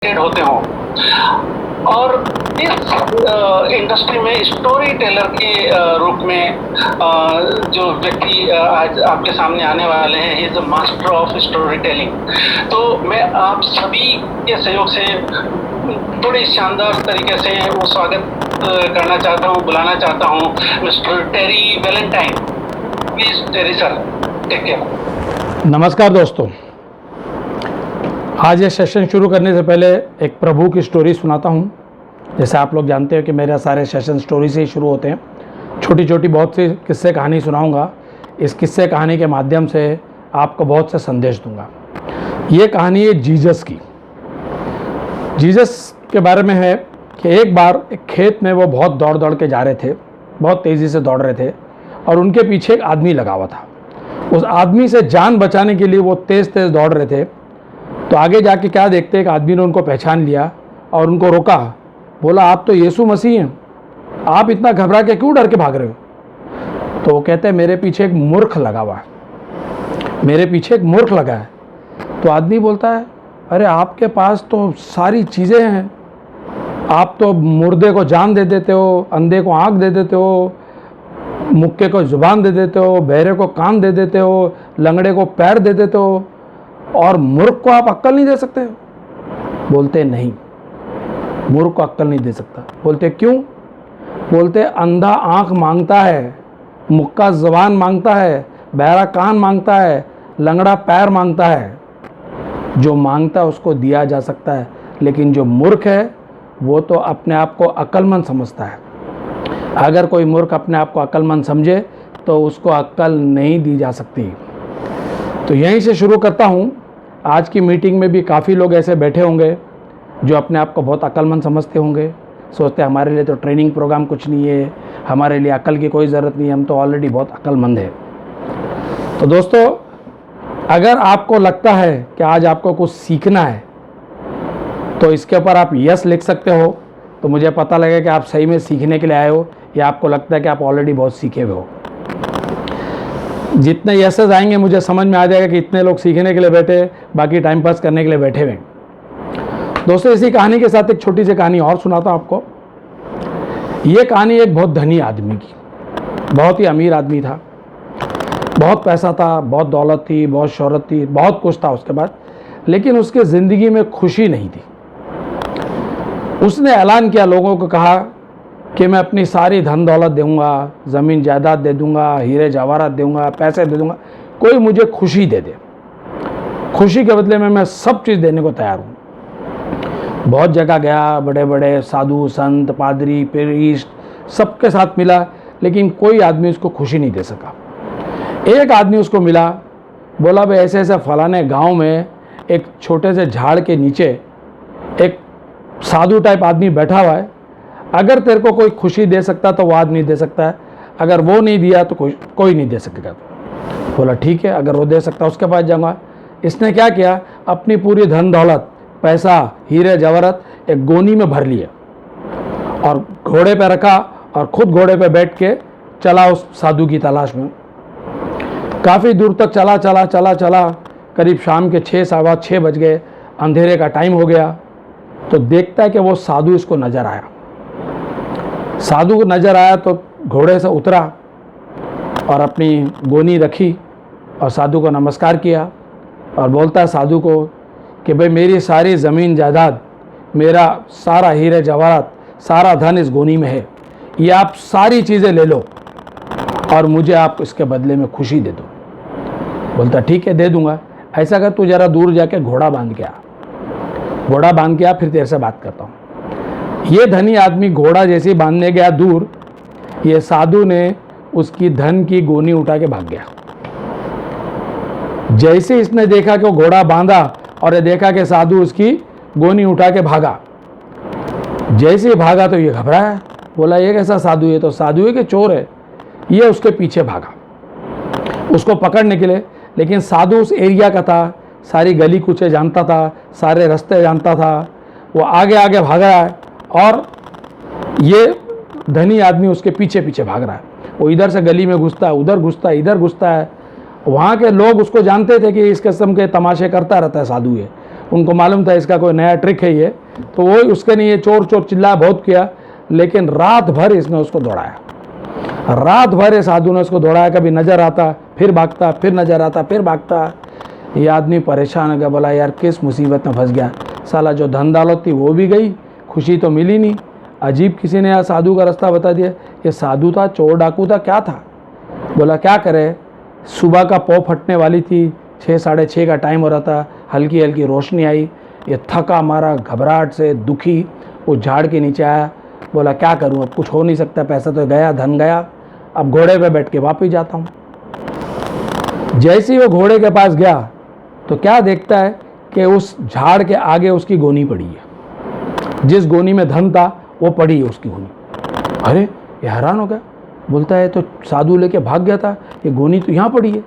होते हों और इस इंडस्ट्री में स्टोरी टेलर के रूप में जो व्यक्ति आज आपके सामने आने वाले हैं, he is the master of story telling. तो मैं आप सभी के सहयोग से बड़े शानदार तरीके से वो स्वागत करना चाहता हूँ, बुलाना चाहता हूँ mister Terry Valentine. Please Terry sir, take care. नमस्कार दोस्तों, आज ये सेशन शुरू करने से पहले एक प्रभु की स्टोरी सुनाता हूँ। जैसे आप लोग जानते हो कि मेरे सारे सेशन स्टोरी से ही शुरू होते हैं। छोटी छोटी बहुत सी किस्से कहानी सुनाऊंगा। इस किस्से कहानी के माध्यम से आपको बहुत से संदेश दूंगा। ये कहानी है जीसस की। जीसस के बारे में है कि एक बार एक खेत में वो बहुत दौड़ दौड़ के जा रहे थे, बहुत तेज़ी से दौड़ रहे थे और उनके पीछे एक आदमी लगा हुआ था। उस आदमी से जान बचाने के लिए वो तेज़ तेज़ दौड़ रहे थे। तो आगे जाके क्या देखते, एक आदमी ने उनको पहचान लिया और उनको रोका। बोला, आप तो यीशु मसीह हैं, आप इतना घबरा के क्यों डर के भाग रहे हो? तो वो कहते हैं, मेरे पीछे एक मूर्ख लगा हुआ है, मेरे पीछे एक मूर्ख लगा है। तो आदमी बोलता है, अरे आपके पास तो सारी चीज़ें हैं, आप तो मुर्दे को जान दे देते हो, अंधे को आँख दे देते हो, मुक्के को ज़ुबान दे देते हो, बहरे को कान दे देते हो, लंगड़े को पैर दे देते हो, और मूर्ख को आप अक्ल नहीं दे सकते? बोलते नहीं, मूर्ख को अक्ल नहीं दे सकता। बोलते क्यों? बोलते अंधा आँख मांगता है, मुक्का ज़ुबान मांगता है, बहरा कान मांगता है, लंगड़ा पैर मांगता है। जो मांगता है उसको दिया जा सकता है, लेकिन जो मूर्ख है वो तो अपने आप को अक्लमंद समझता है। अगर कोई मूर्ख अपने आप को अक्लमंद समझे तो उसको अक्ल नहीं दी जा सकती। तो यहीं से शुरू करता हूँ। आज की मीटिंग में भी काफ़ी लोग ऐसे बैठे होंगे जो अपने आप को बहुत अक्लमंद समझते होंगे, सोचते हैं हमारे लिए तो ट्रेनिंग प्रोग्राम कुछ नहीं है, हमारे लिए अक्ल की कोई ज़रूरत नहीं है, हम तो ऑलरेडी बहुत अक्लमंद है। तो दोस्तों, अगर आपको लगता है कि आज आपको कुछ सीखना है तो इसके ऊपर आप यस लिख सकते हो, तो मुझे पता लगेगा कि आप सही में सीखने के लिए आए हो, या आपको लगता है कि आप ऑलरेडी बहुत सीखे हुए हो। जितने यसेस आएंगे मुझे समझ में आ जाएगा कि इतने लोग सीखने के लिए बैठे, बाकी टाइम पास करने के लिए बैठे हुए। दोस्तों, इसी कहानी के साथ एक छोटी सी कहानी और सुनाता हूँ आपको। ये कहानी एक बहुत धनी आदमी की, बहुत ही अमीर आदमी था, बहुत पैसा था, बहुत दौलत थी, बहुत शोहरत थी, बहुत कुछ था उसके बाद, लेकिन उसके ज़िंदगी में खुशी नहीं थी। उसने ऐलान किया, लोगों को कहा कि मैं अपनी सारी धन दौलत दूंगा, ज़मीन जायदाद दे दूंगा, हीरे जवाहरात दूंगा, पैसे दे दूंगा, कोई मुझे खुशी दे दे। खुशी के बदले में मैं सब चीज़ देने को तैयार हूँ। बहुत जगह गया, बड़े बड़े साधु संत पादरी प्रीस्ट सबके साथ मिला, लेकिन कोई आदमी उसको खुशी नहीं दे सका। एक आदमी उसको मिला, बोला, भाई ऐसे ऐसे फलाने गाँव में एक छोटे से झाड़ के नीचे एक साधु टाइप आदमी बैठा हुआ है, अगर तेरे को कोई खुशी दे सकता तो वो आदमी दे सकता है, अगर वो नहीं दिया तो कोई नहीं दे सकेगा। बोला ठीक है, अगर वो दे सकता उसके पास जाऊँगा। इसने क्या किया, अपनी पूरी धन दौलत, पैसा, हीरे जवाहरात एक गोनी में भर लिए और घोड़े पे रखा और खुद घोड़े पे बैठ के चला उस साधु की तलाश में। काफ़ी दूर तक चला चला चला चला, करीब शाम के 6 सवा 6 बज गए, अंधेरे का टाइम हो गया। तो देखता है कि वो साधु इसको नज़र आया। साधु को नज़र आया तो घोड़े से उतरा और अपनी गोनी रखी और साधु को नमस्कार किया और बोलता है साधु को कि भाई मेरी सारी ज़मीन जायदाद, मेरा सारा हीरे जवाहरात, सारा धन इस गोनी में है, ये आप सारी चीज़ें ले लो और मुझे आप इसके बदले में खुशी दे दो। बोलता ठीक है, दे दूंगा। ऐसा कर, तू ज़रा दूर जाके घोड़ा बांध के आ। घोड़ा बांध के आ, फिर तेरे से बात करता हूँ। ये धनी आदमी घोड़ा जैसे बांधने गया दूर, ये साधु ने उसकी धन की गोनी उठा के भाग गया। जैसे इसने देखा कि वो घोड़ा बांधा और ये देखा कि साधु उसकी गोनी उठा के भागा, जैसे ही भागा तो ये घबराया। बोला, ये कैसा साधु है? तो साधु है कि चोर है? ये उसके पीछे भागा उसको पकड़ने के लिए। लेकिन साधु उस एरिया का था, सारी गली कूचे जानता था, सारे रास्ते जानता था। वो आगे आगे भाग रहा है और ये धनी आदमी उसके पीछे पीछे भाग रहा है। वो इधर से गली में घुसता है, उधर घुसता है, इधर घुसता है। वहाँ के लोग उसको जानते थे कि इस किस्म के तमाशे करता रहता है साधु ये। उनको मालूम था इसका कोई नया ट्रिक है ये, तो वो उसके लिए चोर चोर चिल्लाया, बहुत किया, लेकिन रात भर इसने उसको दौड़ाया। रात भर ये साधु ने उसको दौड़ाया, कभी नज़र आता फिर भागता, फिर नज़र आता फिर भागता। ये आदमी परेशान हो गया, बोला यार किस मुसीबत में फंस गया, साला जो धन दौलत थी वो भी गई, खुशी तो मिली नहीं। अजीब किसी ने यार साधु का रास्ता बता दिया। ये साधु था, चोर डाकू था, क्या था? बोला क्या करे, सुबह का पौ फटने वाली थी, 6 साढ़े 6 का टाइम हो रहा था, हल्की हल्की रोशनी आई, ये थका मारा, घबराहट से दुखी वो झाड़ के नीचे आया। बोला क्या करूं, अब कुछ हो नहीं सकता, पैसा तो गया, धन गया, अब घोड़े पे बैठ के वापस जाता हूं। जैसे ही वो घोड़े के पास गया तो क्या देखता है कि उस झाड़ के आगे उसकी गोनी पड़ी है। जिस गोनी में धन था वो पड़ी है उसकी गोनी। अरे ये हैरान हो गया, बोलता है तो साधु लेके भाग गया था, ये गोनी तो यहाँ पड़ी है।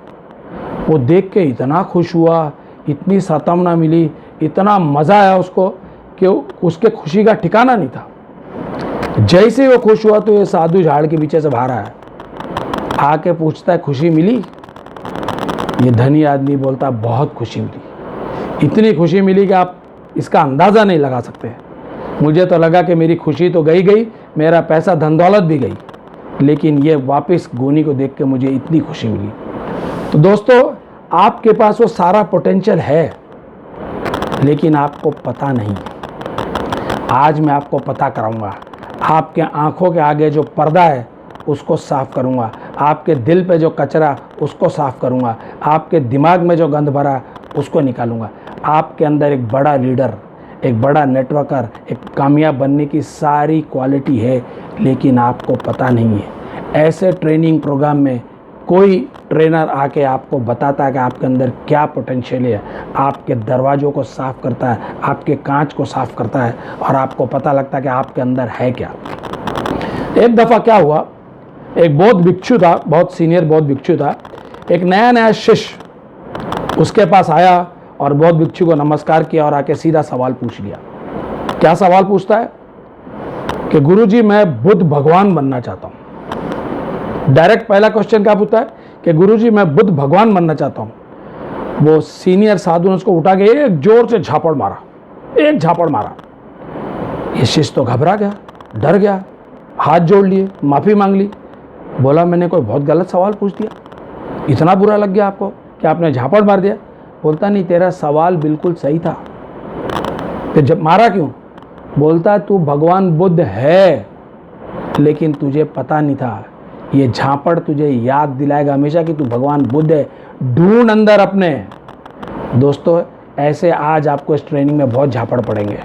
वो देख के इतना खुश हुआ, इतनी सतामना मिली, इतना मज़ा आया उसको कि उसके खुशी का ठिकाना नहीं था। जैसे वो खुश हुआ तो ये साधु झाड़ के पीछे से बाहर आया, आके पूछता है खुशी मिली? ये धनी आदमी बोलता बहुत खुशी मिली, इतनी खुशी मिली कि आप इसका अंदाज़ा नहीं लगा सकते। मुझे तो लगा कि मेरी खुशी तो गई, मेरा पैसा धन दौलत भी गई, लेकिन ये वापस गोनी को देख के मुझे इतनी खुशी मिली। तो दोस्तों, आपके पास वो सारा पोटेंशियल है, लेकिन आपको पता नहीं। आज मैं आपको पता कराऊंगा। आपके आंखों के आगे जो पर्दा है उसको साफ़ करूंगा, आपके दिल पे जो कचरा उसको साफ़ करूंगा, आपके दिमाग में जो गंद भरा उसको निकालूंगा। आपके अंदर एक बड़ा लीडर, एक बड़ा नेटवर्कर, एक कामयाब बनने की सारी क्वालिटी है, लेकिन आपको पता नहीं है। ऐसे ट्रेनिंग प्रोग्राम में कोई ट्रेनर आके आपको बताता है कि आपके अंदर क्या पोटेंशियल है, आपके दरवाज़ों को साफ़ करता है, आपके कांच को साफ़ करता है, और आपको पता लगता है कि आपके अंदर है क्या। एक दफ़ा क्या हुआ, एक बौद्ध भिक्षु था, बहुत सीनियर बौद्ध भिक्षु था। एक नया शिष्य उसके पास आया और बौद्ध भिक्षु को नमस्कार किया और आके सीधा सवाल पूछ लिया। क्या सवाल पूछता है कि गुरुजी मैं बुद्ध भगवान बनना चाहता हूँ। डायरेक्ट पहला क्वेश्चन क्या पूछता है कि गुरुजी मैं बुद्ध भगवान बनना चाहता हूँ। वो सीनियर साधु ने उसको उठा के एक जोर से झापड़ मारा, एक झापड़ मारा। ये शिष्य तो घबरा गया, डर गया, हाथ जोड़ लिए, माफ़ी मांग ली। बोला मैंने कोई बहुत गलत सवाल पूछ दिया, इतना बुरा लग गया आपको कि आपने झापड़ मार दिया? बोलता नहीं, तेरा सवाल बिल्कुल सही था। तो जब मारा क्यों? बोलता तू भगवान बुद्ध है, लेकिन तुझे पता नहीं था। ये झापड़ तुझे याद दिलाएगा हमेशा कि तू भगवान बुद्ध है, ढूंढ अंदर अपने। दोस्तों, ऐसे आज आपको इस ट्रेनिंग में बहुत झापड़ पड़ेंगे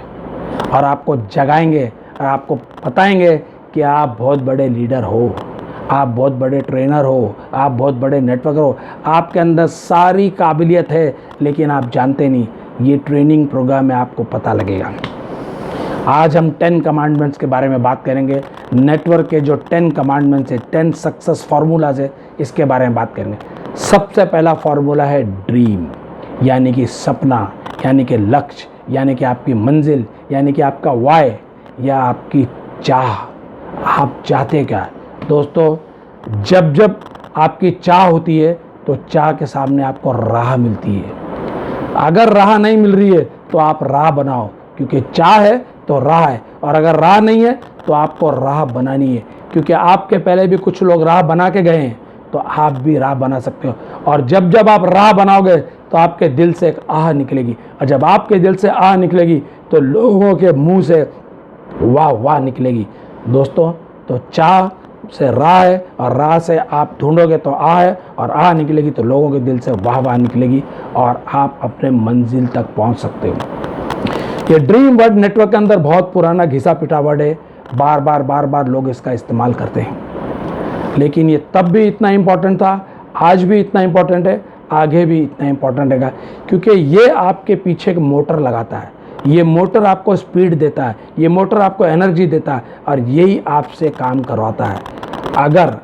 और आपको जगाएंगे और आपको बताएंगे कि आप बहुत बड़े लीडर हो, आप बहुत बड़े ट्रेनर हो, आप बहुत बड़े नेटवर्कर हो, आपके अंदर सारी काबिलियत है, लेकिन आप जानते नहीं। ये ट्रेनिंग प्रोग्राम में आपको पता लगेगा। आज हम 10 कमांडमेंट्स के बारे में बात करेंगे। नेटवर्क के जो 10 कमांडमेंट्स है, 10 सक्सेस फार्मूलाज है, इसके बारे में बात करेंगे। सबसे पहला फार्मूला है ड्रीम, यानी कि सपना, यानी कि लक्ष्य, यानी कि आपकी मंजिल, यानी कि आपका वाय या आपकी चाह। आप चाहते क्या? दोस्तों, जब जब आपकी चाह होती है तो चाह के सामने आपको राह मिलती है। अगर राह नहीं मिल रही है तो आप राह बनाओ, क्योंकि चाह है तो राह है, और अगर राह नहीं है तो आपको राह बनानी है, क्योंकि आपके पहले भी कुछ लोग राह बना के गए हैं, तो आप भी राह बना सकते हो। और जब जब आप राह बनाओगे तो आपके दिल से एक आह निकलेगी, और जब आपके दिल से आह निकलेगी तो लोगों के मुंह से वाह वाह निकलेगी। दोस्तों, तो चाह से राह है, और राह से आप ढूंढोगे तो आह है, और आह निकलेगी तो लोगों के दिल से वाह वाह निकलेगी, और आप अपने मंजिल तक पहुंच सकते हो। ये ड्रीम वर्ड नेटवर्क के अंदर बहुत पुराना घिसा पिटा वर्ड है, बार बार लोग इसका इस्तेमाल करते हैं, लेकिन ये तब भी इतना इम्पोर्टेंट था, आज भी इतना इम्पोर्टेंट है, आगे भी इतना इम्पोर्टेंट रहेगा, क्योंकि ये आपके पीछे एक मोटर लगाता है। ये मोटर आपको स्पीड देता है, ये मोटर आपको एनर्जी देता है, और यही आपसे काम करवाता है। अगर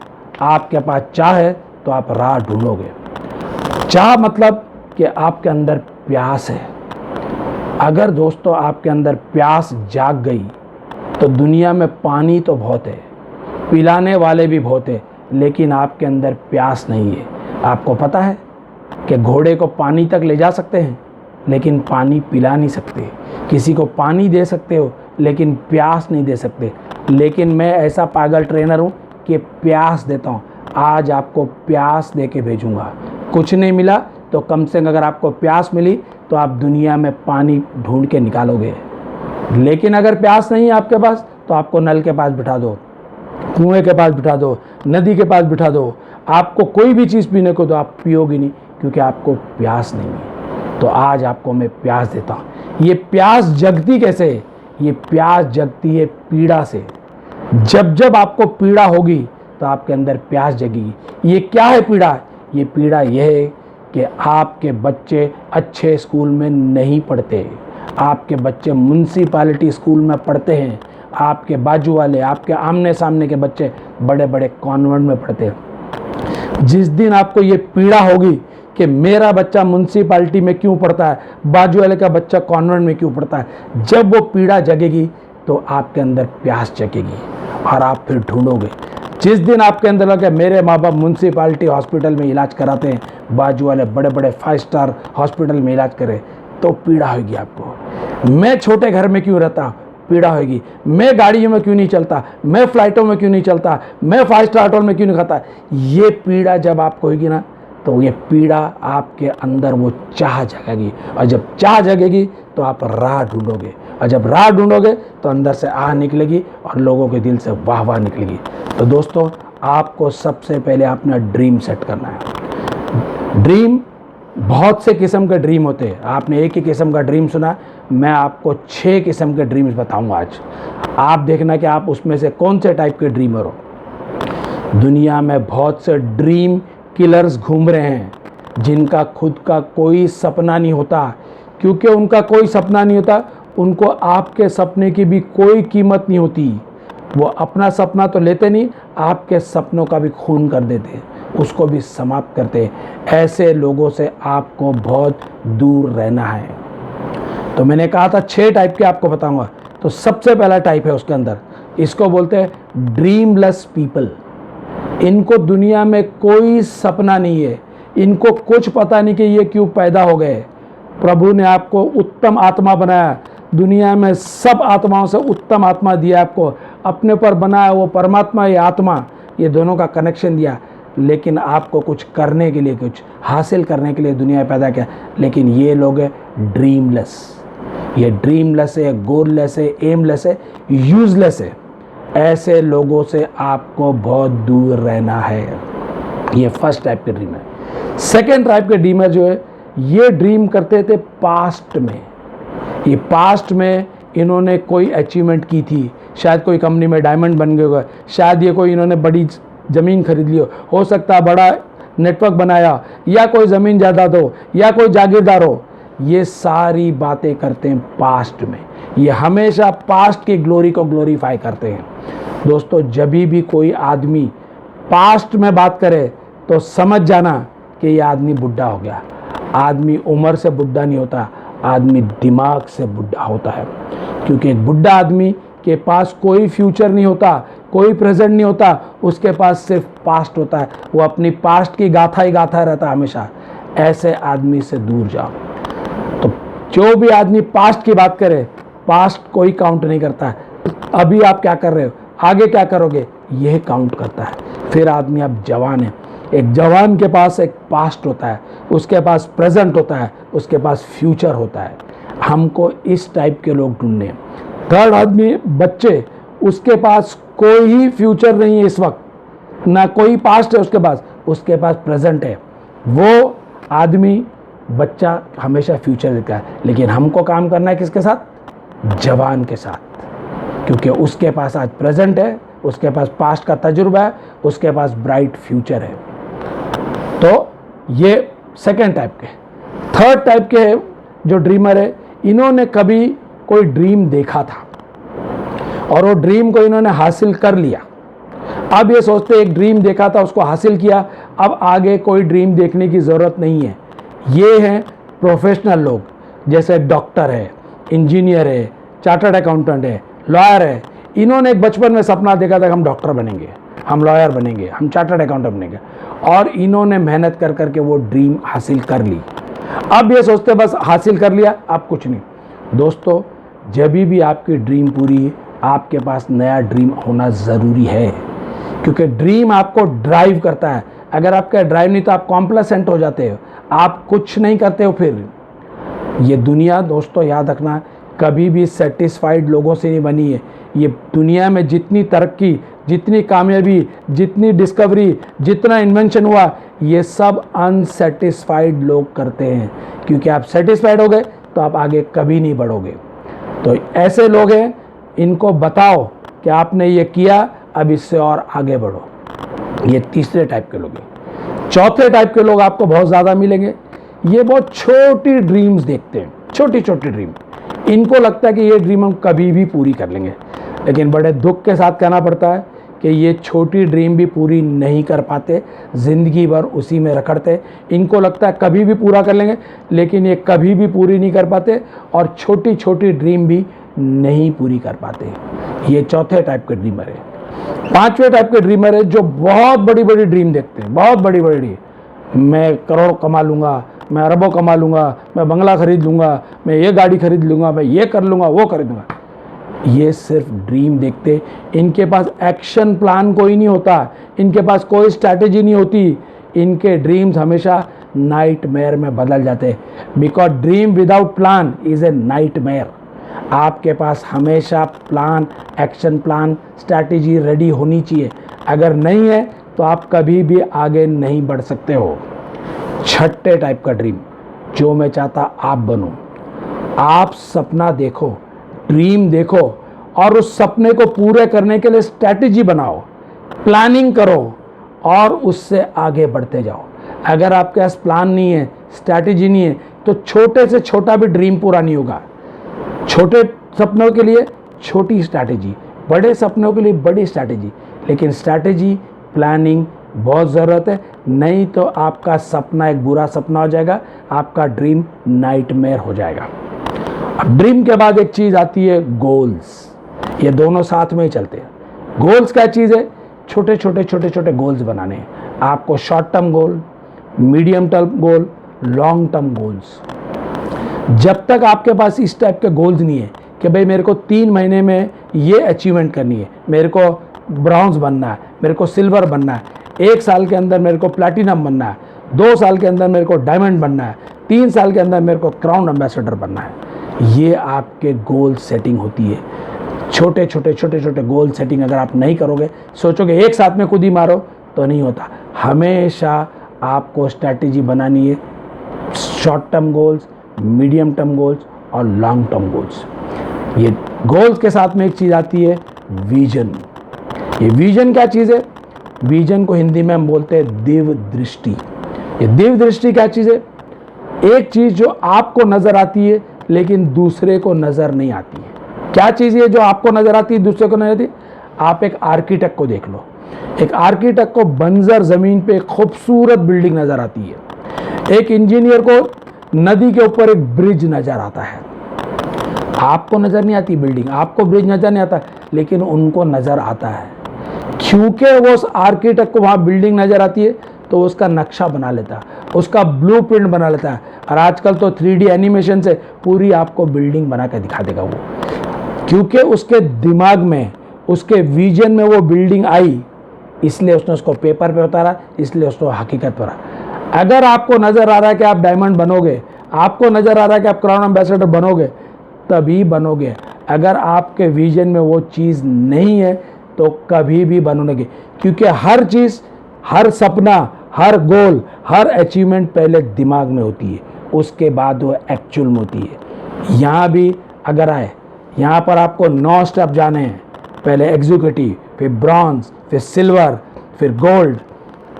आपके पास चाह है तो आप राह ढूंढोगे। चाह मतलब कि आपके अंदर प्यास है। अगर दोस्तों आपके अंदर प्यास जाग गई तो दुनिया में पानी तो बहुत है, पिलाने वाले भी बहुत है, लेकिन आपके अंदर प्यास नहीं है। आपको पता है कि घोड़े को पानी तक ले जा सकते हैं, लेकिन पानी पिला नहीं सकते। किसी को पानी दे सकते हो लेकिन प्यास नहीं दे सकते। लेकिन मैं ऐसा पागल ट्रेनर हूँ कि प्यास देता हूँ। आज आपको प्यास दे के भेजूँगा। कुछ नहीं मिला तो कम से कम अगर आपको प्यास मिली तो आप दुनिया में पानी ढूंढ के निकालोगे। लेकिन अगर प्यास नहीं है आपके पास तो आपको नल के पास बिठा दो, कुएं के पास बिठा दो, नदी के पास बिठा दो, आपको कोई भी चीज़ पीने को तो आप पियोगे नहीं, क्योंकि आपको प्यास नहीं है। तो आज आपको मैं प्यास देता हूँ। ये प्यास जगती कैसे है? ये प्यास जगती है पीड़ा से। जब जब आपको पीड़ा होगी तो आपके अंदर प्यास जगेगी। ये क्या है पीड़ा? ये पीड़ा यह है कि आपके बच्चे अच्छे स्कूल में नहीं पढ़ते, आपके बच्चे म्युनिसिपैलिटी स्कूल में पढ़ते हैं, आपके बाजू वाले, आपके आमने सामने के बच्चे बड़े बड़े कॉन्वेंट में पढ़ते हैं। जिस दिन आपको ये पीड़ा होगी कि मेरा बच्चा म्युनिसिपैलिटी में क्यों पढ़ता है, बाजू वाले का बच्चा कॉन्वेंट में क्यों पढ़ता है, जब वो पीड़ा जगेगी तो आपके अंदर प्यास जगेगी और आप फिर ढूंढोगे। जिस दिन आपके अंदर लगे मेरे माँ बाप म्युनिसिपैलिटी हॉस्पिटल में इलाज कराते हैं, बाजू वाले बड़े बड़े 5 स्टार हॉस्पिटल में इलाज करें, तो पीड़ा होगी आपको। मैं छोटे घर में क्यों रहता, पीड़ा होगी। मैं गाड़ियों में क्यों नहीं चलता, मैं फ्लाइटों में क्यों नहीं चलता, मैं 5 स्टार होटल में क्यों नहीं खाता। ये पीड़ा जब आपको होगी ना, तो ये पीड़ा आपके अंदर वो चाह जगेगी, और जब चाह जगेगी तो आप राह ढूंढोगे, और जब राह ढूंढोगे तो अंदर से आह निकलेगी और लोगों के दिल से वाह वाह निकलेगी। तो दोस्तों, आपको सबसे पहले अपना ड्रीम सेट करना है। ड्रीम, बहुत से किस्म के ड्रीम होते हैं। आपने एक ही किस्म का ड्रीम सुना, मैं आपको 6 किस्म के ड्रीम्स बताऊंगा आज। आप देखना कि आप उसमें से कौन से टाइप के ड्रीमर हो। दुनिया में बहुत से ड्रीम किलर्स घूम रहे हैं, जिनका खुद का कोई सपना नहीं होता। क्योंकि उनका कोई सपना नहीं होता, उनको आपके सपने की भी कोई कीमत नहीं होती। वो अपना सपना तो लेते नहीं, आपके सपनों का भी खून कर देते, उसको भी समाप्त करते। ऐसे लोगों से आपको बहुत दूर रहना है। तो मैंने कहा था 6 टाइप के आपको बताऊंगा। तो सबसे पहला टाइप है उसके अंदर, इसको बोलते हैं ड्रीमलेस पीपल। इनको दुनिया में कोई सपना नहीं है, इनको कुछ पता नहीं कि ये क्यों पैदा हो गए। प्रभु ने आपको उत्तम आत्मा बनाया, दुनिया में सब आत्माओं से उत्तम आत्मा दिया आपको, अपने पर बनाया वो परमात्मा, ये आत्मा, ये दोनों का कनेक्शन दिया। लेकिन आपको कुछ करने के लिए, कुछ हासिल करने के लिए दुनिया में पैदा किया। लेकिन ये लोग है ड्रीमलेस। ये ड्रीमलेस है, गोललेस है, एमलेस है, यूजलेस है। ऐसे लोगों से आपको बहुत दूर रहना है। ये फर्स्ट टाइप के ड्रीम है। सेकेंड टाइप के ड्रीमर जो है, ये ड्रीम करते थे पास्ट में। ये पास्ट में इन्होंने कोई अचीवमेंट की थी, शायद कोई कंपनी में डायमंड बन गए होगा, शायद ये कोई इन्होंने बड़ी ज़मीन खरीद ली हो सकता है बड़ा नेटवर्क बनाया, या कोई ज़मीन जायदाद हो, या कोई जागीरदार हो। ये सारी बातें करते हैं पास्ट में। ये हमेशा पास्ट की ग्लोरी को ग्लोरीफाई करते हैं। दोस्तों, जब भी कोई आदमी पास्ट में बात करे तो समझ जाना कि ये आदमी बुढ़ा हो गया। आदमी उम्र से बुढ़ा नहीं होता, आदमी दिमाग से बुढ़ा होता है। क्योंकि एक बुढ़ा आदमी के पास कोई फ्यूचर नहीं होता, कोई प्रेजेंट नहीं होता, उसके पास सिर्फ पास्ट होता है। वो अपनी पास्ट की गाथा ही गाथा रहता है हमेशा। ऐसे आदमी से दूर जाओ। तो जो भी आदमी पास्ट की बात करे, पास्ट कोई काउंट नहीं करता है। अभी आप क्या कर रहे हो, आगे क्या करोगे, यह काउंट करता है। फिर आदमी अब जवान है। एक जवान के पास एक पास्ट होता है, उसके पास प्रेजेंट होता है, उसके पास फ्यूचर होता है। हमको इस टाइप के लोग ढूंढने हैं। थर्ड आदमी बच्चे, उसके पास कोई ही फ्यूचर नहीं है इस वक्त, ना कोई पास्ट है उसके पास प्रेजेंट है। वो आदमी बच्चा हमेशा फ्यूचर देखता है। लेकिन हमको काम करना है किसके साथ? जवान के साथ। क्योंकि उसके पास आज प्रेजेंट है, उसके पास पास्ट का तजुर्बा है, उसके पास ब्राइट फ्यूचर है। तो ये सेकेंड टाइप के। थर्ड टाइप के जो ड्रीमर है, इन्होंने कभी कोई ड्रीम देखा था और वो ड्रीम को इन्होंने हासिल कर लिया। अब ये सोचते एक ड्रीम देखा था, उसको हासिल किया, अब आगे कोई ड्रीम देखने की ज़रूरत नहीं है। ये हैं प्रोफेशनल लोग, जैसे डॉक्टर है, इंजीनियर है, चार्टर्ड अकाउंटेंट है, लॉयर है। इन्होंने एक बचपन में सपना देखा था कि हम डॉक्टर बनेंगे, हम लॉयर बनेंगे, हम चार्टर्ड अकाउंटेंट बनेंगे, और इन्होंने मेहनत कर करके वो ड्रीम हासिल कर ली। अब ये सोचते बस हासिल कर लिया, अब कुछ नहीं। दोस्तों, जब भी आपकी ड्रीम पूरी, आपके पास नया ड्रीम होना ज़रूरी है, क्योंकि ड्रीम आपको ड्राइव करता है। अगर आपका ड्राइव नहीं तो आप कॉम्प्लेसेंट हो जाते हो, आप कुछ नहीं करते हो। फिर ये दुनिया दोस्तों याद रखना, कभी भी सेटिस्फाइड लोगों से नहीं बनी है। ये दुनिया में जितनी तरक्की, जितनी कामयाबी, जितनी डिस्कवरी, जितना इन्वेंशन हुआ, ये सब अनसेटिस्फाइड लोग करते हैं। क्योंकि आप सेटिस्फाइड हो गए तो आप आगे कभी नहीं बढ़ोगे। तो ऐसे लोग हैं, इनको बताओ कि आपने ये किया, अब इससे और आगे बढ़ो। ये तीसरे टाइप के लोग हैं। चौथे टाइप के लोग आपको बहुत ज़्यादा मिलेंगे। ये बहुत छोटी ड्रीम्स देखते हैं, छोटी छोटी ड्रीम। इनको लगता है कि ये ड्रीम हम कभी भी पूरी कर लेंगे, लेकिन बड़े दुख के साथ कहना पड़ता है कि ये छोटी ड्रीम भी पूरी नहीं कर पाते, ज़िंदगी भर उसी में रखड़ते। इनको लगता है कभी भी पूरा कर लेंगे, लेकिन ये कभी भी पूरी नहीं कर पाते और छोटी छोटी ड्रीम भी नहीं पूरी कर पाते। ये चौथे टाइप के ड्रीमर है। पांचवें टाइप के ड्रीमर है जो बहुत बड़ी बड़ी ड्रीम देखते हैं, बहुत बड़ी बड़ी। मैं करोड़ कमा लूँगा, मैं अरबों कमा लूँगा, मैं बंगला खरीद लूँगा, मैं ये गाड़ी खरीद लूँगा, मैं ये कर लूँगा, वो कर दूँगा। ये सिर्फ ड्रीम देखते, इनके पास एक्शन प्लान कोई नहीं होता, इनके पास कोई स्ट्रैटेजी नहीं होती। इनके ड्रीम्स हमेशा नाइटमेयर में बदल जाते, because dream without plan is a nightmare. आपके पास हमेशा plan, action plan, strategy ready होनी चाहिए। अगर नहीं है तो आप कभी भी आगे नहीं बढ़ सकते हो। छठे टाइप का ड्रीम जो मैं चाहता आप बनो, आप सपना देखो, ड्रीम देखो और उस सपने को पूरे करने के लिए स्ट्रैटेजी बनाओ, प्लानिंग करो और उससे आगे बढ़ते जाओ। अगर आपके पास प्लान नहीं है, स्ट्रैटेजी नहीं है, तो छोटे से छोटा भी ड्रीम पूरा नहीं होगा। छोटे सपनों के लिए छोटी स्ट्रैटेजी, बड़े सपनों के लिए बड़ी स्ट्रैटेजी, लेकिन स्ट्रैटेजी, प्लानिंग बहुत ज़रूरत है। नहीं तो आपका सपना एक बुरा सपना हो जाएगा, आपका ड्रीम नाइटमेयर हो जाएगा। अब ड्रीम के बाद एक चीज़ आती है गोल्स। ये दोनों साथ में ही चलते हैं। गोल्स क्या चीज़ है? छोटे छोटे गोल्स बनाने हैं आपको। Short term goal, medium term goal, long term goals. जब तक आपके पास इस टाइप के गोल्स नहीं है कि भाई मेरे को 3 महीने में ये अचीवमेंट करनी है, मेरे को ब्रॉन्ज बनना है, मेरे को सिल्वर बनना है, 1 साल के अंदर मेरे को प्लैटिनम बनना है, 2 साल के अंदर मेरे को डायमंड बनना है, 3 साल के अंदर मेरे को क्राउन एम्बेसडर बनना है। ये आपके गोल सेटिंग होती है। छोटे छोटे गोल सेटिंग अगर आप नहीं करोगे, सोचोगे एक साथ में खुद ही मारो, तो नहीं होता। हमेशा आपको स्ट्रैटेजी बनानी है। Short term goals, medium term goals और लॉन्ग टर्म गोल्स। ये गोल्स के साथ में एक चीज़ आती है विजन। ये विजन क्या चीज़ है? विजन को हिंदी में हम बोलते हैं दिव्य दृष्टि। ये दिव्य दृष्टि क्या चीज़ है? एक चीज़ जो आपको नज़र आती है लेकिन दूसरे को नज़र नहीं आती है। क्या चीज़ है जो आपको नज़र आती है दूसरे को नहीं आती? आप एक आर्किटेक्ट को देख लो। एक आर्किटेक्ट को बंजर ज़मीन पे एक खूबसूरत बिल्डिंग नज़र आती है। एक इंजीनियर को नदी के ऊपर एक ब्रिज नज़र आता है। आपको नज़र नहीं आती बिल्डिंग, आपको ब्रिज नज़र नहीं आता, लेकिन उनको नज़र आता है। क्योंकि वो उस आर्किटेक्ट को वहाँ बिल्डिंग नज़र आती है तो उसका नक्शा बना लेता है, उसका ब्लूप्रिंट बना लेता है। और आजकल तो 3D एनिमेशन से पूरी आपको बिल्डिंग बना के दिखा देगा वो, क्योंकि उसके दिमाग में, उसके विजन में वो बिल्डिंग आई, इसलिए उसने उसको पेपर पे उतारा, इसलिए उसको हकीकत पर आ। अगर आपको नज़र आ रहा है कि आप डायमंड बनोगे, आपको नज़र आ रहा है कि आप क्राउन एम्बेसडर बनोगे, तभी बनोगे। अगर आपके विजन में वो चीज़ नहीं है तो कभी भी बनोगे, क्योंकि हर चीज़, हर सपना, हर गोल, हर अचीवमेंट पहले दिमाग में होती है, उसके बाद वो एक्चुअल में होती है। यहाँ भी अगर आए, यहाँ पर आपको 9 स्टेप जाने हैं। पहले एग्जीक्यूटिव, फिर ब्रॉन्ज, फिर सिल्वर, फिर गोल्ड,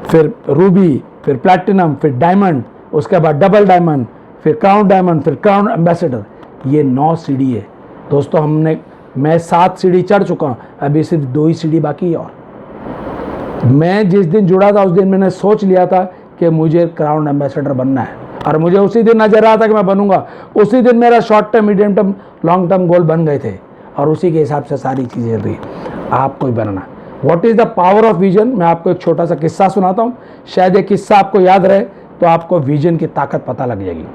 फिर रूबी, फिर प्लैटिनम, फिर डायमंड, उसके बाद डबल डायमंड, फिर क्राउन फिर क्राउन एम्बेसडर। ये 9 सीढ़ी है दोस्तों। मैं 7 सीढ़ी चढ़ चुका हूँ, अभी सिर्फ 2 ही सीढ़ी बाकी है। और मैं जिस दिन जुड़ा था उस दिन मैंने सोच लिया था कि मुझे क्राउन एम्बेसडर बनना है, और मुझे उसी दिन नजर आया था कि मैं बनूंगा। उसी दिन मेरा short term, medium term, long term goal बन गए थे, और उसी के हिसाब से सारी चीज़ें चल रही। आपको ही बनना। What is the power of vision? मैं आपको एक छोटा सा किस्सा सुनाता हूँ, शायद ये किस्सा आपको याद रहे तो आपको विजन की ताकत पता लग जाएगी।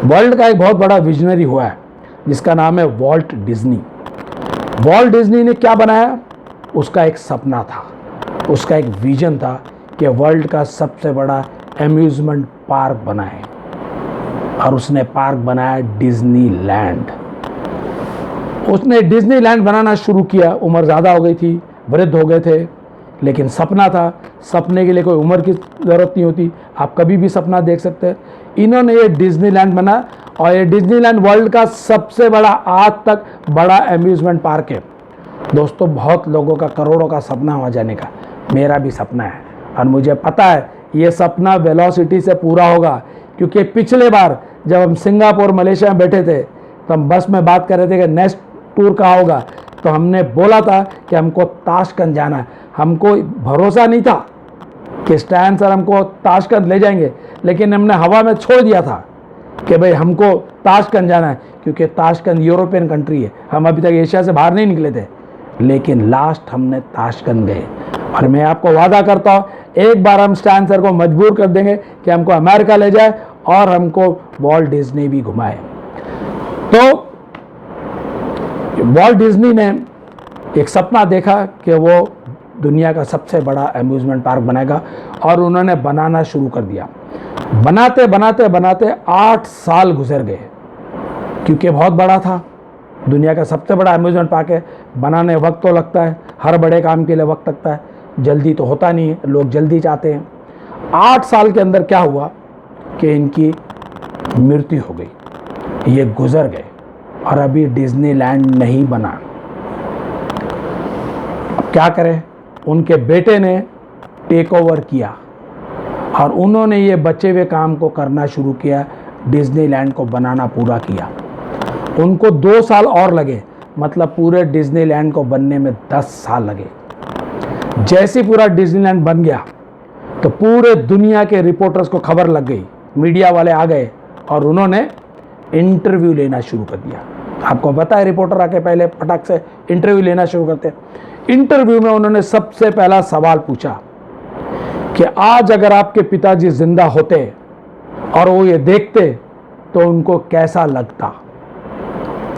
वर्ल्ड का एक बहुत बड़ा विजनरी हुआ है जिसका नाम है वॉल्ट डिज्नी। वॉल्ट डिज्नी ने क्या बनाया? उसका एक सपना था, उसका एक विजन था कि वर्ल्ड का सबसे बड़ा अम्यूज़मेंट पार्क बनाए, और उसने पार्क बनाया डिज्नीलैंड। उसने डिज्नीलैंड बनाना शुरू किया। उम्र ज़्यादा हो गई थी, वृद्ध हो गए थे, लेकिन सपना था। सपने के लिए कोई उम्र की ज़रूरत नहीं होती, आप कभी भी सपना देख सकते हैं। इन्होंने ये डिज्नीलैंड बना, और ये डिज्नीलैंड वर्ल्ड का सबसे बड़ा, आज तक बड़ा अम्यूज़मेंट पार्क है। दोस्तों, बहुत लोगों का, करोड़ों का सपना वहाँ जाने का, मेरा भी सपना है, और मुझे पता है ये सपना वेलोसिटी से पूरा होगा। क्योंकि पिछले बार जब हम सिंगापुर, मलेशिया में बैठे थे, तो हम बस में बात कर रहे थे कि नेक्स्ट टूर कहाँ होगा, तो हमने बोला था कि हमको ताशकंद जाना है। हमको भरोसा नहीं था कि स्टैन सर हमको ताशकंद ले जाएंगे, लेकिन हमने हवा में छोड़ दिया था कि भाई हमको ताशकंद जाना है, क्योंकि ताशकंद यूरोपियन कंट्री है। हम अभी तक एशिया से बाहर नहीं निकले थे, लेकिन लास्ट हमने ताशकंद गए। और मैं आपको वादा करता हूँ, एक बार हम स्टैन सर को मजबूर कर देंगे कि हमको अमेरिका ले जाए और हमको वॉल्ट डिज्नी भी घुमाए। तो वॉल्ट डिज्नी ने एक सपना देखा कि वो दुनिया का सबसे बड़ा अम्यूज़मेंट पार्क बनाएगा, और उन्होंने बनाना शुरू कर दिया। बनाते बनाते बनाते 8 साल गुजर गए, क्योंकि बहुत बड़ा था। दुनिया का सबसे बड़ा अम्यूज़मेंट पार्क है, बनाने वक्त तो लगता है, हर बड़े काम के लिए वक्त लगता है, जल्दी तो होता नहीं है, लोग जल्दी चाहते हैं। 8 साल के अंदर क्या हुआ कि इनकी मृत्यु हो गई, ये गुजर गए, और अभी डिज्नीलैंड नहीं बना। अब क्या करें? उनके बेटे ने टेक ओवर किया, और उन्होंने ये बचे हुए काम को करना शुरू किया, डिज्नीलैंड को बनाना पूरा किया। उनको 2 साल और लगे, मतलब पूरे डिज्नीलैंड को बनने में 10 साल लगे। जैसे पूरा डिज्नीलैंड बन गया, तो पूरे दुनिया के रिपोर्टर्स को खबर लग गई, मीडिया वाले आ गए, और उन्होंने इंटरव्यू लेना शुरू कर दिया। आपको पता है, रिपोर्टर आके पहले फटाक से इंटरव्यू लेना शुरू करते हैं। इंटरव्यू में उन्होंने सबसे पहला सवाल पूछा कि आज अगर आपके पिताजी जिंदा होते और वो ये देखते तो उनको कैसा लगता।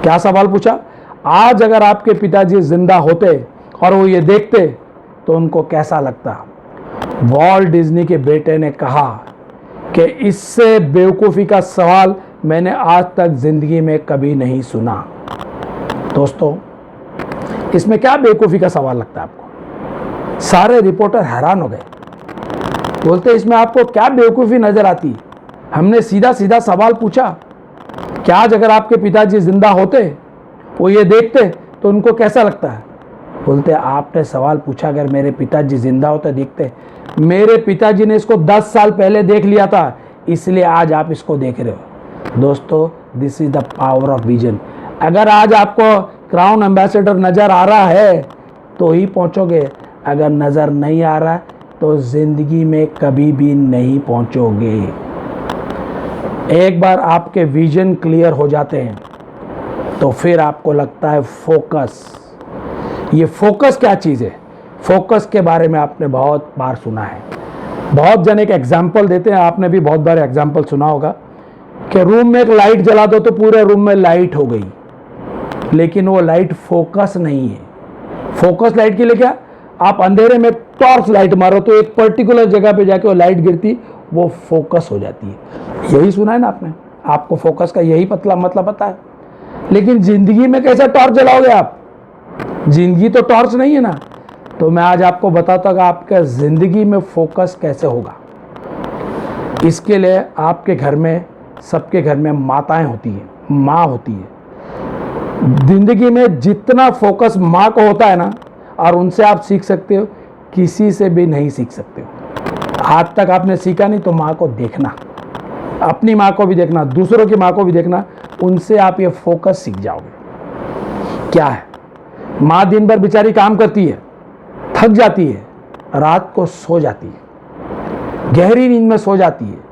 क्या सवाल पूछा? आज अगर आपके पिताजी जिंदा होते और वो ये देखते तो उनको कैसा लगता। वॉल्ट डिज्नी के बेटे ने कहा कि इससे बेवकूफ़ी का सवाल मैंने आज तक ज़िंदगी में कभी नहीं सुना। दोस्तों, इसमें क्या बेवकूफ़ी का सवाल लगता है आपको? सारे रिपोर्टर हैरान हो गए, बोलते इसमें आपको क्या बेवकूफ़ी नज़र आती? हमने सीधा सीधा सवाल पूछा कि आज अगर आपके पिताजी जिंदा होते, वो ये देखते तो उनको कैसा लगता है। बोलते आपने सवाल पूछा अगर मेरे पिताजी जिंदा होते देखते, मेरे पिताजी ने इसको 10 साल पहले देख लिया था, इसलिए आज आप इसको देख रहे हो। दोस्तों, this is the power of vision. अगर आज आपको क्राउन एम्बेसडर नज़र आ रहा है तो ही पहुंचोगे, अगर नज़र नहीं आ रहा है तो ज़िंदगी में कभी भी नहीं पहुंचोगे। एक बार आपके विजन क्लियर हो जाते हैं तो फिर आपको लगता है फोकस। ये फोकस क्या चीज़ है? फोकस के बारे में आपने बहुत बार सुना है, बहुत जन एक एग्जाम्पल देते हैं, आपने भी बहुत बार एग्जाम्पल सुना होगा कि रूम में एक लाइट जला दो तो पूरे रूम में लाइट हो गई, लेकिन वो लाइट फोकस नहीं है। फोकस लाइट के लिए क्या? आप अंधेरे में टॉर्च लाइट मारो तो एक पर्टिकुलर जगह पे जाके वो लाइट गिरती, वो फोकस हो जाती है। यही सुना है ना आपने? आपको फोकस का यही मतलब पता है। लेकिन जिंदगी में कैसे टॉर्च जलाओगे आप? जिंदगी तो टॉर्च नहीं है ना। तो मैं आज आपको बताता हूँ कि आपका जिंदगी में फोकस कैसे होगा। इसके लिए आपके घर में, सबके घर में माताएं होती हैं, माँ होती है। जिंदगी में जितना फोकस माँ को होता है ना, और उनसे आप सीख सकते हो, किसी से भी नहीं सीख सकते हो। आज तक आपने सीखा नहीं तो माँ को देखना, अपनी माँ को भी देखना, दूसरों की माँ को भी देखना, उनसे आप ये फोकस सीख जाओगे। क्या है? माँ दिन भर बेचारी काम करती है, थक जाती है, रात को सो जाती है, गहरी नींद में सो जाती है।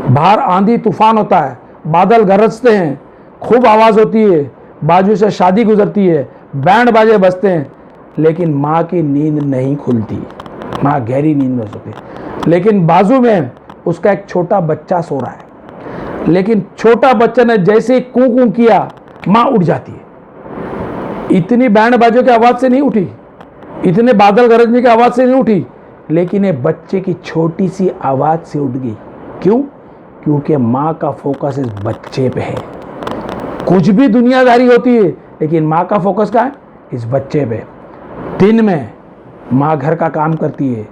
बाहर आंधी तूफान होता है, बादल गरजते हैं, खूब आवाज़ होती है, बाजू से शादी गुजरती है, बैंड बाजे बजते हैं, लेकिन माँ की नींद नहीं खुलती। माँ गहरी नींद में सोती है, लेकिन बाजू में उसका एक छोटा बच्चा सो रहा है, लेकिन छोटा बच्चा ने जैसे ही कूं कूं किया, माँ उठ जाती है। इतनी बैंड बाजों की आवाज़ से नहीं उठी, इतने बादल गरजने की आवाज़ से नहीं उठी, लेकिन ये बच्चे की छोटी सी आवाज़ से उठ गई। क्यों? क्योंकि माँ का फोकस इस बच्चे पे है। कुछ भी दुनियादारी होती है, लेकिन माँ का फोकस कहाँ है? इस बच्चे पे। दिन में माँ घर का काम करती है,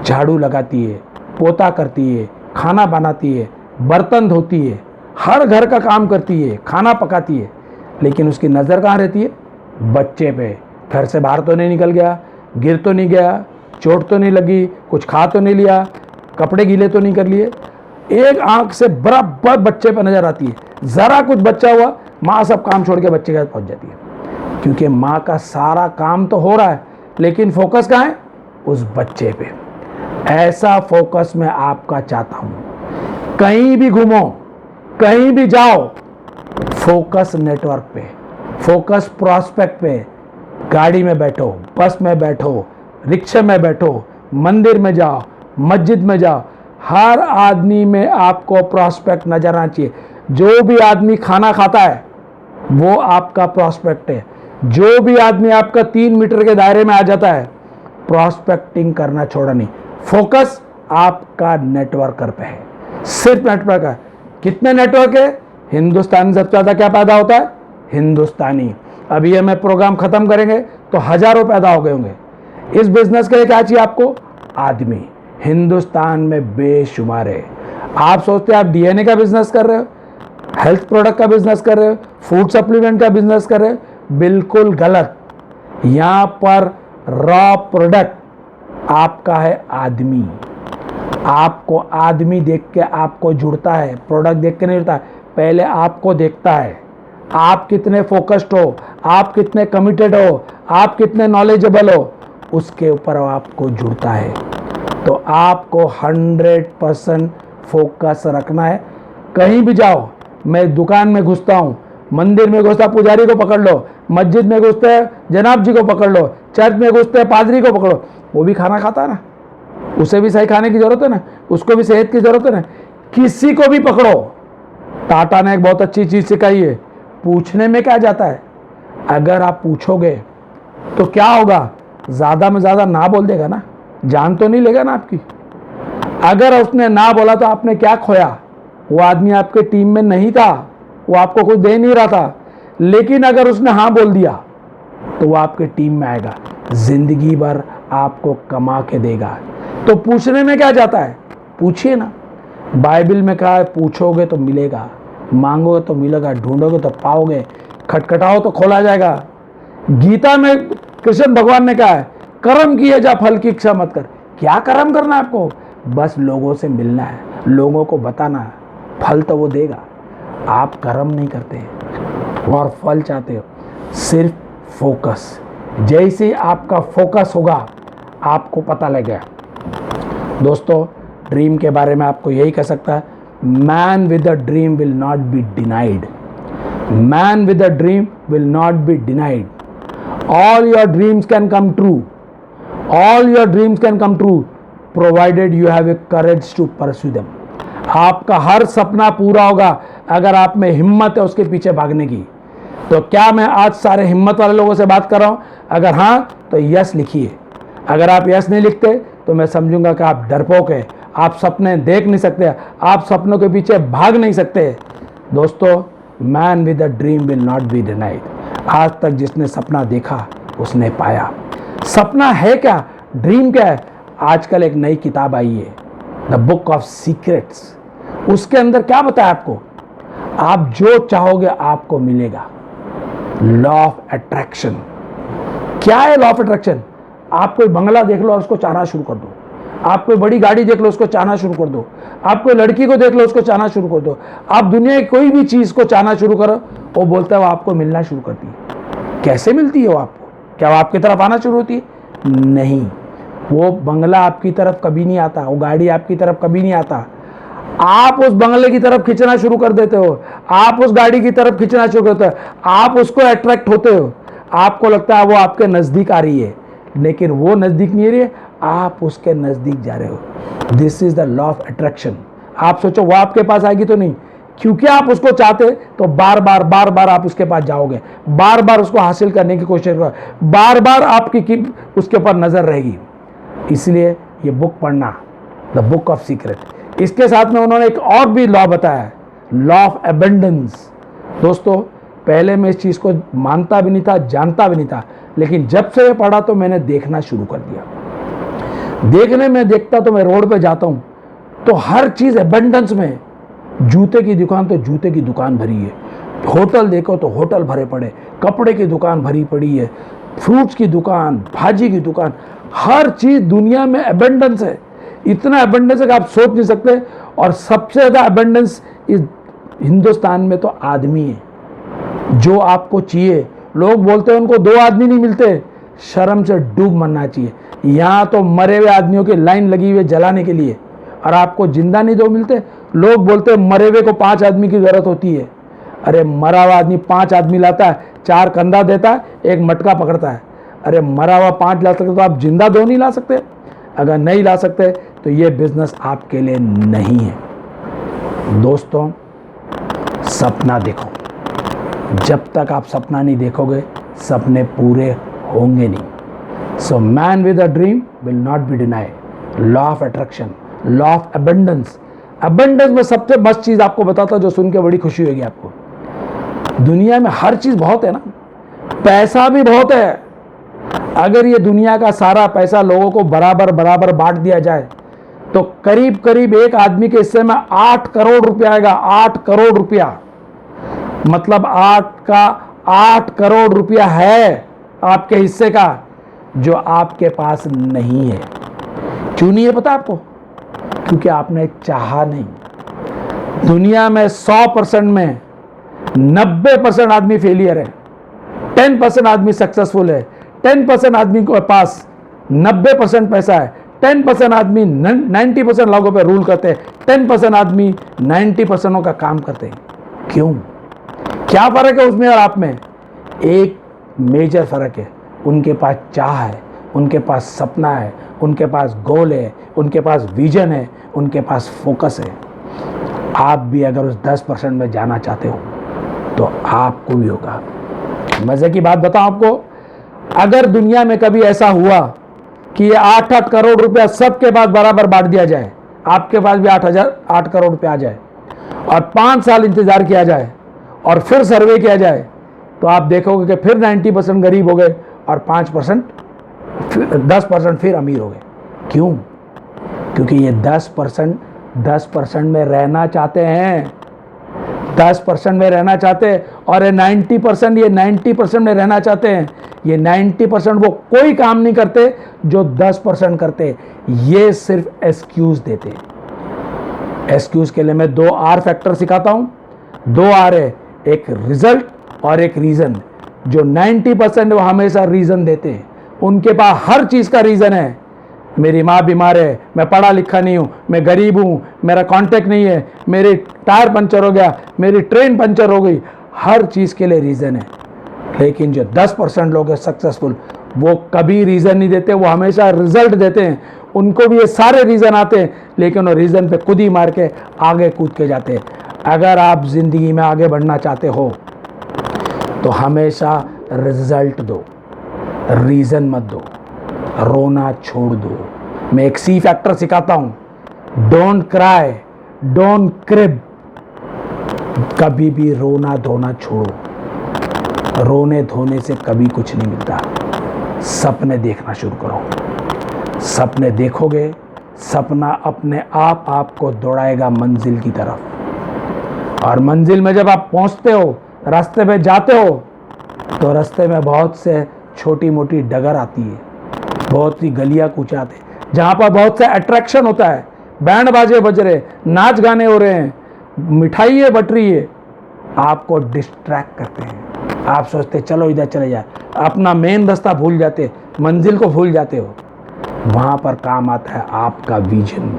झाड़ू लगाती है, पोता करती है, खाना बनाती है, बर्तन धोती है, हर घर का काम करती है, खाना पकाती है, लेकिन उसकी नज़र कहाँ रहती है? बच्चे पे। घर से बाहर तो नहीं निकल गया, गिर तो नहीं गया, चोट तो नहीं लगी, कुछ खा तो नहीं लिया, कपड़े गीले तो नहीं कर लिए। एक आंख से बराबर बच्चे पे नजर आती है। ज़रा कुछ बच्चा हुआ, माँ सब काम छोड़ के बच्चे के पास पहुँच जाती है, क्योंकि माँ का सारा काम तो हो रहा है, लेकिन फोकस कहाँ है? उस बच्चे पे। ऐसा फोकस मैं आपका चाहता हूँ। कहीं भी घूमो, कहीं भी जाओ, फोकस नेटवर्क पे, फोकस प्रॉस्पेक्ट पे। गाड़ी में बैठो, बस में बैठो, रिक्शे में बैठो, मंदिर में जाओ, मस्जिद में जाओ, हर आदमी में आपको प्रॉस्पेक्ट नजर आना चाहिए। जो भी आदमी खाना खाता है वो आपका प्रॉस्पेक्ट है। जो भी आदमी आपका 3 मीटर के दायरे में आ जाता है, प्रॉस्पेक्टिंग करना छोड़ा नहीं। फोकस आपका नेटवर्कर पे है, सिर्फ नेटवर्क है। कितने नेटवर्क है? हिंदुस्तान सबसे ज़्यादा क्या पैदा होता है? हिंदुस्तानी। अभी ये मैं प्रोग्राम ख़त्म करेंगे तो हज़ारों पैदा हो गए होंगे। इस बिजनेस के लिए क्या चाहिए आपको? आदमी। हिंदुस्तान में बेशुमार है। आप सोचते हैं आप डीएनए का बिजनेस कर रहे हो, हेल्थ प्रोडक्ट का बिजनेस कर रहे हो, फूड सप्लीमेंट का बिजनेस कर रहे हो, बिल्कुल गलत। यहाँ पर रॉ प्रोडक्ट आपका है आदमी। आपको आदमी देख के आपको जुड़ता है, प्रोडक्ट देख के नहीं जुड़ता है। पहले आपको देखता है, आप कितने फोकस्ड हो, आप कितने कमिटेड हो, आप कितने नॉलेजेबल हो, उसके ऊपर आपको जुड़ता है। तो आपको 100% फोकस रखना है। कहीं भी जाओ, मैं दुकान में घुसता हूँ, मंदिर में घुसता पुजारी को पकड़ लो, मस्जिद में घुसते जनाब जी को पकड़ लो, चर्च में घुसते पादरी को पकड़ो, वो भी खाना खाता है ना, उसे भी सही खाने की जरूरत है ना, उसको भी सेहत की जरूरत है ना। किसी को भी पकड़ो। टाटा ने एक बहुत अच्छी चीज सिखाई है, पूछने में क्या जाता है। अगर आप पूछोगे तो क्या होगा? ज्यादा में ज्यादा ना बोल देगा ना, जान तो नहीं लेगा ना आपकी। अगर उसने ना बोला तो आपने क्या खोया? वो आदमी आपके टीम में नहीं था, वो आपको कुछ दे नहीं रहा था। लेकिन अगर उसने हाँ बोल दिया तो वो आपके टीम में आएगा, जिंदगी भर आपको कमा के देगा। तो पूछने में क्या जाता है? पूछिए ना। बाइबल में कहा है पूछोगे तो मिलेगा, मांगोगे तो मिलेगा, ढूंढोगे तो पाओगे, खटखटाओ तो खोला जाएगा। गीता में कृष्ण भगवान ने कहा है कर्म किए जा, फल की इच्छा मत कर। क्या कर्म करना है आपको? बस लोगों से मिलना है, लोगों को बताना है, फल तो वो देगा। आप कर्म नहीं करते और फल चाहते हो, सिर्फ फोकस। जैसे ही आपका फोकस होगा आपको पता लगेगा। दोस्तों, ड्रीम के बारे में आपको यही कह सकता है, man with a dream will not be denied. Man with a dream will not be denied. All your dreams can come true. All your dreams can come true provided you have a courage to pursue them. आपका हर सपना पूरा होगा अगर आप में हिम्मत है उसके पीछे भागने की। तो क्या मैं आज सारे हिम्मत वाले लोगों से बात कर रहा हूं? अगर हाँ तो यस लिखिए। अगर आप यस नहीं लिखते तो मैं समझूंगा कि आप डरपोक है, आप सपने देख नहीं सकते, आप सपनों के पीछे भाग नहीं सकते। दोस्तों, man with a dream will not be denied. आज तक जिसने सपना देखा उसने पाया। सपना है क्या? ड्रीम क्या है? आजकल एक नई किताब आई है, द बुक ऑफ सीक्रेट्स। उसके अंदर क्या बताया आपको? आप जो चाहोगे आपको मिलेगा। Law of attraction. क्या है लॉ ऑफ अट्रैक्शन? आप कोई बंगला देख लो और उसको चाहना शुरू कर दो। आप कोई बड़ी गाड़ी देख लो उसको चाहना शुरू कर दो। आप कोई लड़की को देख लो उसको चाहना शुरू कर दो। आप दुनिया की कोई भी चीज को चाहना शुरू करो, वो बोलता है वो आपको मिलना शुरू करती है। कैसे मिलती है वो आपको? क्या वो आपकी तरफ आना शुरू होती है? नहीं, वो बंगला आपकी तरफ कभी नहीं आता, वो गाड़ी आपकी तरफ कभी नहीं आता। आप उस बंगले की तरफ खींचना शुरू कर देते हो, आप उस गाड़ी की तरफ खींचना शुरू करते हो, आप उसको अट्रैक्ट होते हो। आपको लगता है वो आपके नजदीक आ रही है, लेकिन वो नजदीक नहीं आ रही है, आप उसके नजदीक जा रहे हो। This is the law of attraction. आप सोचो वो आपके पास आएगी तो नहीं, क्योंकि आप उसको चाहते तो बार बार आप उसके पास जाओगे, बार बार उसको हासिल करने की कोशिश करोगे, बार बार आपकी उसके ऊपर नज़र रहेगी। इसलिए ये बुक पढ़ना, द बुक ऑफ सीक्रेट। इसके साथ में उन्होंने एक और भी लॉ बताया, लॉ ऑफ एबंडेंस। दोस्तों पहले मैं इस चीज़ को मानता भी नहीं था, जानता भी नहीं था, लेकिन जब से ये पढ़ा तो मैंने देखना शुरू कर दिया। देखने में देखता तो मैं रोड पे जाता हूँ तो हर चीज़ एबंडेंस में, जूते की दुकान तो जूते की दुकान भरी है, होटल देखो तो होटल भरे पड़े, कपड़े की दुकान भरी पड़ी है, फ्रूट्स की दुकान, भाजी की दुकान, हर चीज़ दुनिया में एबंडेंस है। इतना एबंडेंस है कि आप सोच नहीं सकते। और सबसे ज़्यादा एबंडेंस इस हिंदुस्तान में तो आदमी है, जो आपको चाहिए। लोग बोलते हैं उनको 2 आदमी नहीं मिलते, शर्म से डूब मरना चाहिए। यहाँ तो मरे हुए आदमियों की लाइन लगी हुई है जलाने के लिए, और आपको जिंदा नहीं 2 मिलते। लोग बोलते हैं मरे हुए को 5 आदमी की जरूरत होती है। अरे मरा हुआ आदमी 5 आदमी लाता है, 4 कंधा देता है, 1 मटका पकड़ता है। अरे मरा हुआ 5 ला सकते तो आप जिंदा 2 नहीं ला सकते? अगर नहीं ला सकते तो ये बिजनेस आपके लिए नहीं है। दोस्तों सपना देखो, जब तक आप सपना नहीं देखोगे सपने पूरे होंगे नहीं। So man with a dream will not be denied. Law of attraction, law of abundance. Abundance में सबसे मस्त चीज़ आपको बताता हूं जो सुन के बड़ी खुशी होगी आपको। दुनिया में हर चीज़ बहुत है ना, पैसा भी बहुत है। अगर ये दुनिया का सारा पैसा लोगों को बराबर बराबर बांट दिया जाए तो करीब करीब एक आदमी के हिस्से में 8 करोड़ रुपया आएगा। 8 करोड़ रुपया, मतलब 8 करोड़ रुपया है आपके हिस्से का, जो आपके पास नहीं है। क्यों नहीं है पता आपको? क्योंकि आपने चाहा नहीं। दुनिया में 100% में 90% आदमी फेलियर है, 10% आदमी सक्सेसफुल है, 10% आदमी के पास 90% पैसा है, 10% आदमी 90% लोगों पे रूल करते हैं, 10% आदमी 90% का काम करते हैं। क्यों? क्या फर्क है उसमें और आप में? एक मेजर फर्क है, उनके पास चाह है, उनके पास सपना है, उनके पास गोल है, उनके पास विजन है, उनके पास फोकस है। आप भी अगर उस 10% में जाना चाहते हो तो आपको भी होगा। मजे की बात बताऊं आपको, अगर दुनिया में कभी ऐसा हुआ कि ये 8 करोड़ रुपया सबके पास बराबर बांट दिया जाए, आपके पास भी 8 करोड़ रुपया आ जाए और 5 साल इंतजार किया जाए और फिर सर्वे किया जाए, तो आप देखोगे कि फिर 90% गरीब हो गए और 10% फिर अमीर हो गए। क्यों? क्योंकि ये 10% में रहना चाहते हैं, 10% में रहना चाहते हैं, और ये 90% में रहना चाहते हैं। ये 90% वो कोई काम नहीं करते जो 10% करते। ये सिर्फ एक्सक्यूज देते। एक्सक्यूज के लिए मैं 2 R फैक्टर सिखाता हूँ। 2 R है, एक रिजल्ट और एक रीज़न। जो 90% वो हमेशा रीज़न देते हैं, उनके पास हर चीज़ का रीज़न है। मेरी माँ बीमार है, मैं पढ़ा लिखा नहीं हूँ, मैं गरीब हूँ, मेरा कॉन्टैक्ट नहीं है, मेरी टायर पंचर हो गया, मेरी ट्रेन पंचर हो गई, हर चीज़ के लिए रीज़न है। लेकिन जो 10% लोग हैं सक्सेसफुल, वो कभी रीज़न नहीं देते, वो हमेशा रिजल्ट देते हैं। उनको भी ये सारे रीज़न आते हैं, लेकिन वो रीज़न पे खुद ही मार के आगे कूद के जाते हैं। अगर आप ज़िंदगी में आगे बढ़ना चाहते हो तो हमेशा रिजल्ट दो, रीज़न मत दो, रोना छोड़ दो। मैं एक C फैक्टर सिखाता हूँ, डोंट क्राई, डोंट क्रिब। कभी भी रोना धोना छोड़ो। रोने धोने से कभी कुछ नहीं मिलता। सपने देखना शुरू करो। सपने देखोगे, सपना अपने आप आपको दौड़ाएगा मंजिल की तरफ। और मंजिल में जब आप पहुंचते हो, रास्ते पे जाते हो, तो रास्ते में बहुत से छोटी मोटी डगर आती है, बहुत सी गलियां कूचाते हैं, जहाँ पर बहुत सा अट्रैक्शन होता है। बैंड बाजे बज रहे, नाच गाने हो रहे हैं, मिठाइयाँ बट रही है, आपको डिस्ट्रैक्ट करते हैं। आप सोचते चलो इधर चले जाए, अपना मेन रास्ता भूल जाते, मंजिल को भूल जाते हो। वहाँ पर काम आता है आपका विजन,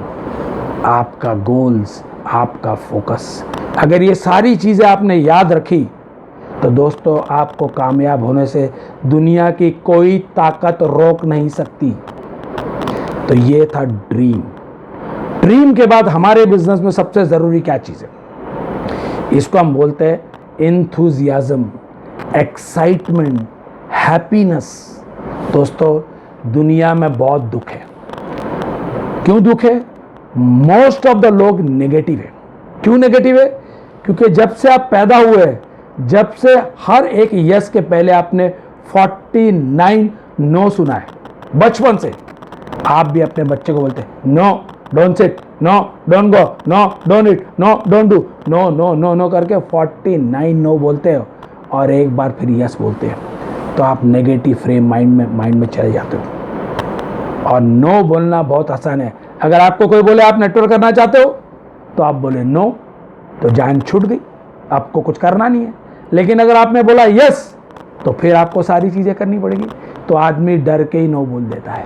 आपका गोल्स, आपका फोकस। अगर ये सारी चीज़ें आपने याद रखी तो दोस्तों आपको कामयाब होने से दुनिया की कोई ताकत रोक नहीं सकती। तो ये था ड्रीम। ड्रीम के बाद हमारे बिजनेस में सबसे ज़रूरी क्या चीज़ है? इसको हम बोलते हैं एंथुजियाज्म, एक्साइटमेंट, हैप्पीनेस। दोस्तों, दुनिया में बहुत दुख है। क्यों दुख है? मोस्ट ऑफ द लोग नेगेटिव है। क्यों नेगेटिव है? क्योंकि जब से आप पैदा हुए, जब से हर एक यस के पहले आपने 49 नो सुना है। बचपन से आप भी अपने बच्चे को बोलते हैं no don't sit, no don't go, no don't eat, no don't do, no no no no करके 49 नो बोलते हो और एक बार फिर यस बोलते हो। तो आप नेगेटिव फ्रेम माइंड में चले जाते हो। और नो बोलना बहुत आसान है। अगर आपको कोई बोले आप नेटवर्क करना चाहते हो तो आप बोले नो, तो जान छूट गई, आपको कुछ करना नहीं है। लेकिन अगर आपने बोला यस तो फिर आपको सारी चीज़ें करनी पड़ेगी। तो आदमी डर के ही नो बोल देता है।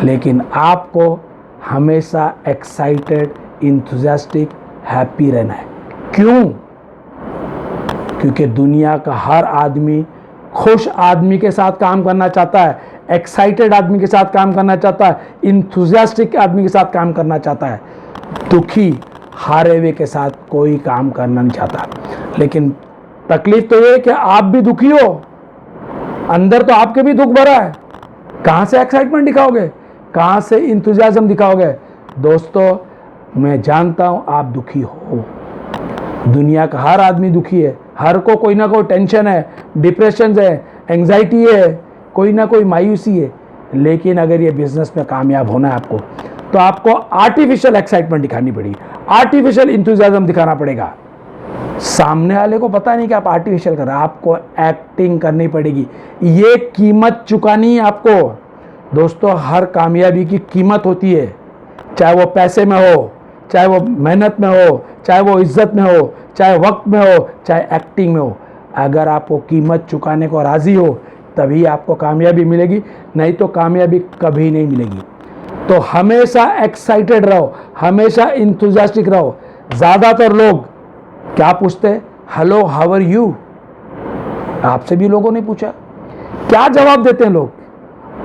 लेकिन आपको हमेशा एक्साइटेड, इंथुजियास्टिक, हैप्पी रहना है। क्यों? क्योंकि दुनिया का हर आदमी खुश आदमी के साथ काम करना चाहता है, एक्साइटेड आदमी के साथ काम करना चाहता है, इंथुजियास्टिक आदमी के साथ काम करना चाहता है। दुखी, हारे हुए के साथ कोई काम करना नहीं चाहता। लेकिन तकलीफ तो ये है कि आप भी दुखी हो, अंदर तो आपके भी दुख भरा है। कहाँ से एक्साइटमेंट दिखाओगे? कहाँ से इंथुजियाज्म दिखाओगे? दोस्तों, मैं जानता हूँ आप दुखी हो। दुनिया का हर आदमी दुखी है। हर को कोई ना कोई टेंशन है, डिप्रेशन है, एंग्जाइटी है, कोई ना कोई मायूसी है। लेकिन अगर ये बिजनेस में कामयाब होना है आपको, तो आपको आर्टिफिशियल एक्साइटमेंट दिखानी पड़ेगी, आर्टिफिशियल इंथुजियाज्म दिखाना पड़ेगा। सामने वाले को पता नहीं कि आप आर्टिफिशियल कर रहे हैं, आपको एक्टिंग करनी पड़ेगी। ये कीमत चुकानी है आपको। दोस्तों, हर कामयाबी की कीमत होती है, चाहे वो पैसे में हो, चाहे वो मेहनत में हो, चाहे वो इज्जत में हो, चाहे वक्त में हो, चाहे एक्टिंग में हो। अगर आपको कीमत चुकाने को राज़ी हो तभी आपको कामयाबी मिलेगी, नहीं तो कामयाबी कभी नहीं मिलेगी। तो हमेशा एक्साइटेड रहो, हमेशा इंथुजियास्टिक रहो। ज़्यादातर लोग क्या पूछते हैं? Hello, how are you? आपसे भी लोगों ने पूछा, क्या जवाब देते हैं लोग?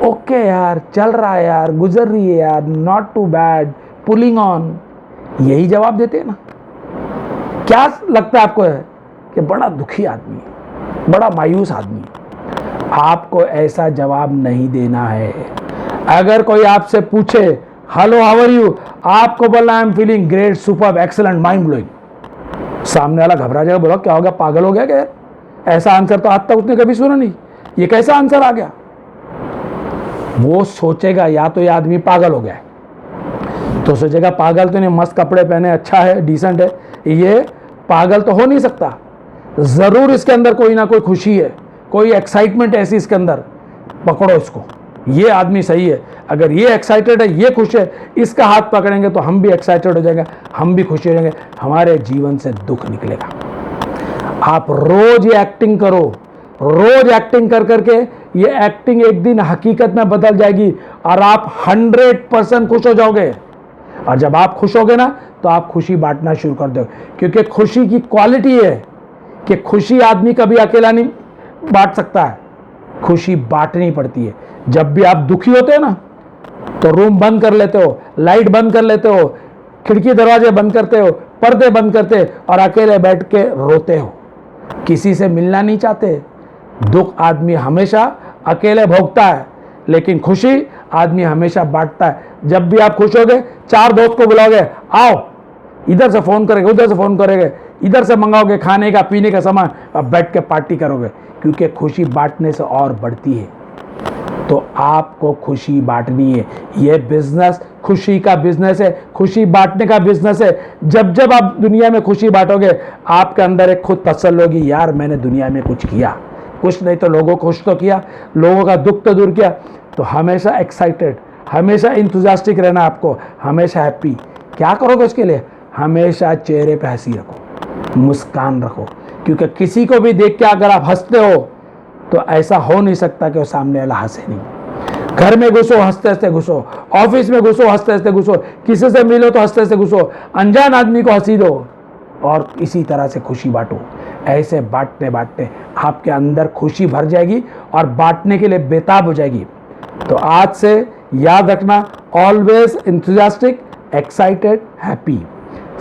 ओके यार, चल रहा है यार, गुजर रही है यार, not too bad, pulling on. यही जवाब देते हैं ना। क्या लगता है आपको है कि बड़ा दुखी आदमी, बड़ा मायूस आदमी? आपको ऐसा जवाब नहीं देना है। अगर कोई आपसे पूछे हेलो हाउ आर यू, आपको बोलना I am feeling great, superb, excellent, mind blowing. सामने वाला घबरा जाएगा, बोला क्या हो गया, पागल हो गया क्या? ऐसा आंसर तो आज तक उसने कभी सुना नहीं, ये कैसा आंसर आ गया? वो सोचेगा या तो ये आदमी पागल हो गया है, तो सोचेगा पागल तो नहीं, मस्त कपड़े पहने, अच्छा है, डिसेंट है, ये पागल तो हो नहीं सकता। ज़रूर इसके अंदर कोई ना कोई खुशी है, कोई एक्साइटमेंट ऐसी इसके अंदर, पकड़ो इसको, ये आदमी सही है। अगर ये एक्साइटेड है, ये खुश है, इसका हाथ पकड़ेंगे तो हम भी एक्साइटेड हो जाएंगे, हम भी खुश हो जाएंगे, हमारे जीवन से दुख निकलेगा। आप रोज ये एक्टिंग करो, रोज एक्टिंग कर करके ये एक्टिंग एक दिन हकीकत में बदल जाएगी और आप 100% खुश हो जाओगे। और जब आप खुश होगे ना, तो आप खुशी बांटना शुरू कर दो, क्योंकि खुशी की क्वालिटी है कि खुशी आदमी कभी अकेला नहीं बांट सकता है, खुशी बांटनी पड़ती है। जब भी आप दुखी होते हो ना, तो रूम बंद कर लेते हो, लाइट बंद कर लेते हो, खिड़की दरवाजे बंद करते हो, पर्दे बंद करते और अकेले बैठ के रोते हो, किसी से मिलना नहीं चाहते। दुख आदमी हमेशा अकेले भोगता है, लेकिन खुशी आदमी हमेशा बांटता है। जब भी आप खुश होगे, 4 दोस्त को बुलाओगे, आओ, इधर से फ़ोन करेंगे, उधर से फ़ोन करेंगे, इधर से मंगाओगे खाने का पीने का सामान, अब बैठ के पार्टी करोगे, क्योंकि खुशी बांटने से और बढ़ती है। तो आपको खुशी बांटनी है। ये बिजनेस खुशी का बिजनेस है, खुशी बांटने का बिजनेस है। जब जब आप दुनिया में खुशी बांटोगे, आपके अंदर एक खुद तसल्ली होगी, यार मैंने दुनिया में कुछ किया, कुछ नहीं तो लोगों को खुश तो किया, लोगों का दुख तो दूर किया। तो हमेशा एक्साइटेड, हमेशा इंथुजियास्टिक रहना, आपको हमेशा हैप्पी। क्या करोगे उसके लिए? हमेशा चेहरे पे हंसी रखो, मुस्कान रखो, क्योंकि किसी को भी देख के अगर आप हंसते हो तो ऐसा हो नहीं सकता कि वो सामने वाला हंसे नहीं। घर में घुसो हंसते हंसते घुसो, ऑफिस में घुसो हंसते हंसते घुसो, किसी से मिलो तो हंसते हंसते घुसो, अनजान आदमी को हंसी दो और इसी तरह से खुशी बांटो। ऐसे बांटते बांटते आपके अंदर खुशी भर जाएगी और बांटने के लिए बेताब हो जाएगी। तो आज से याद रखना, always enthusiastic, excited, happy.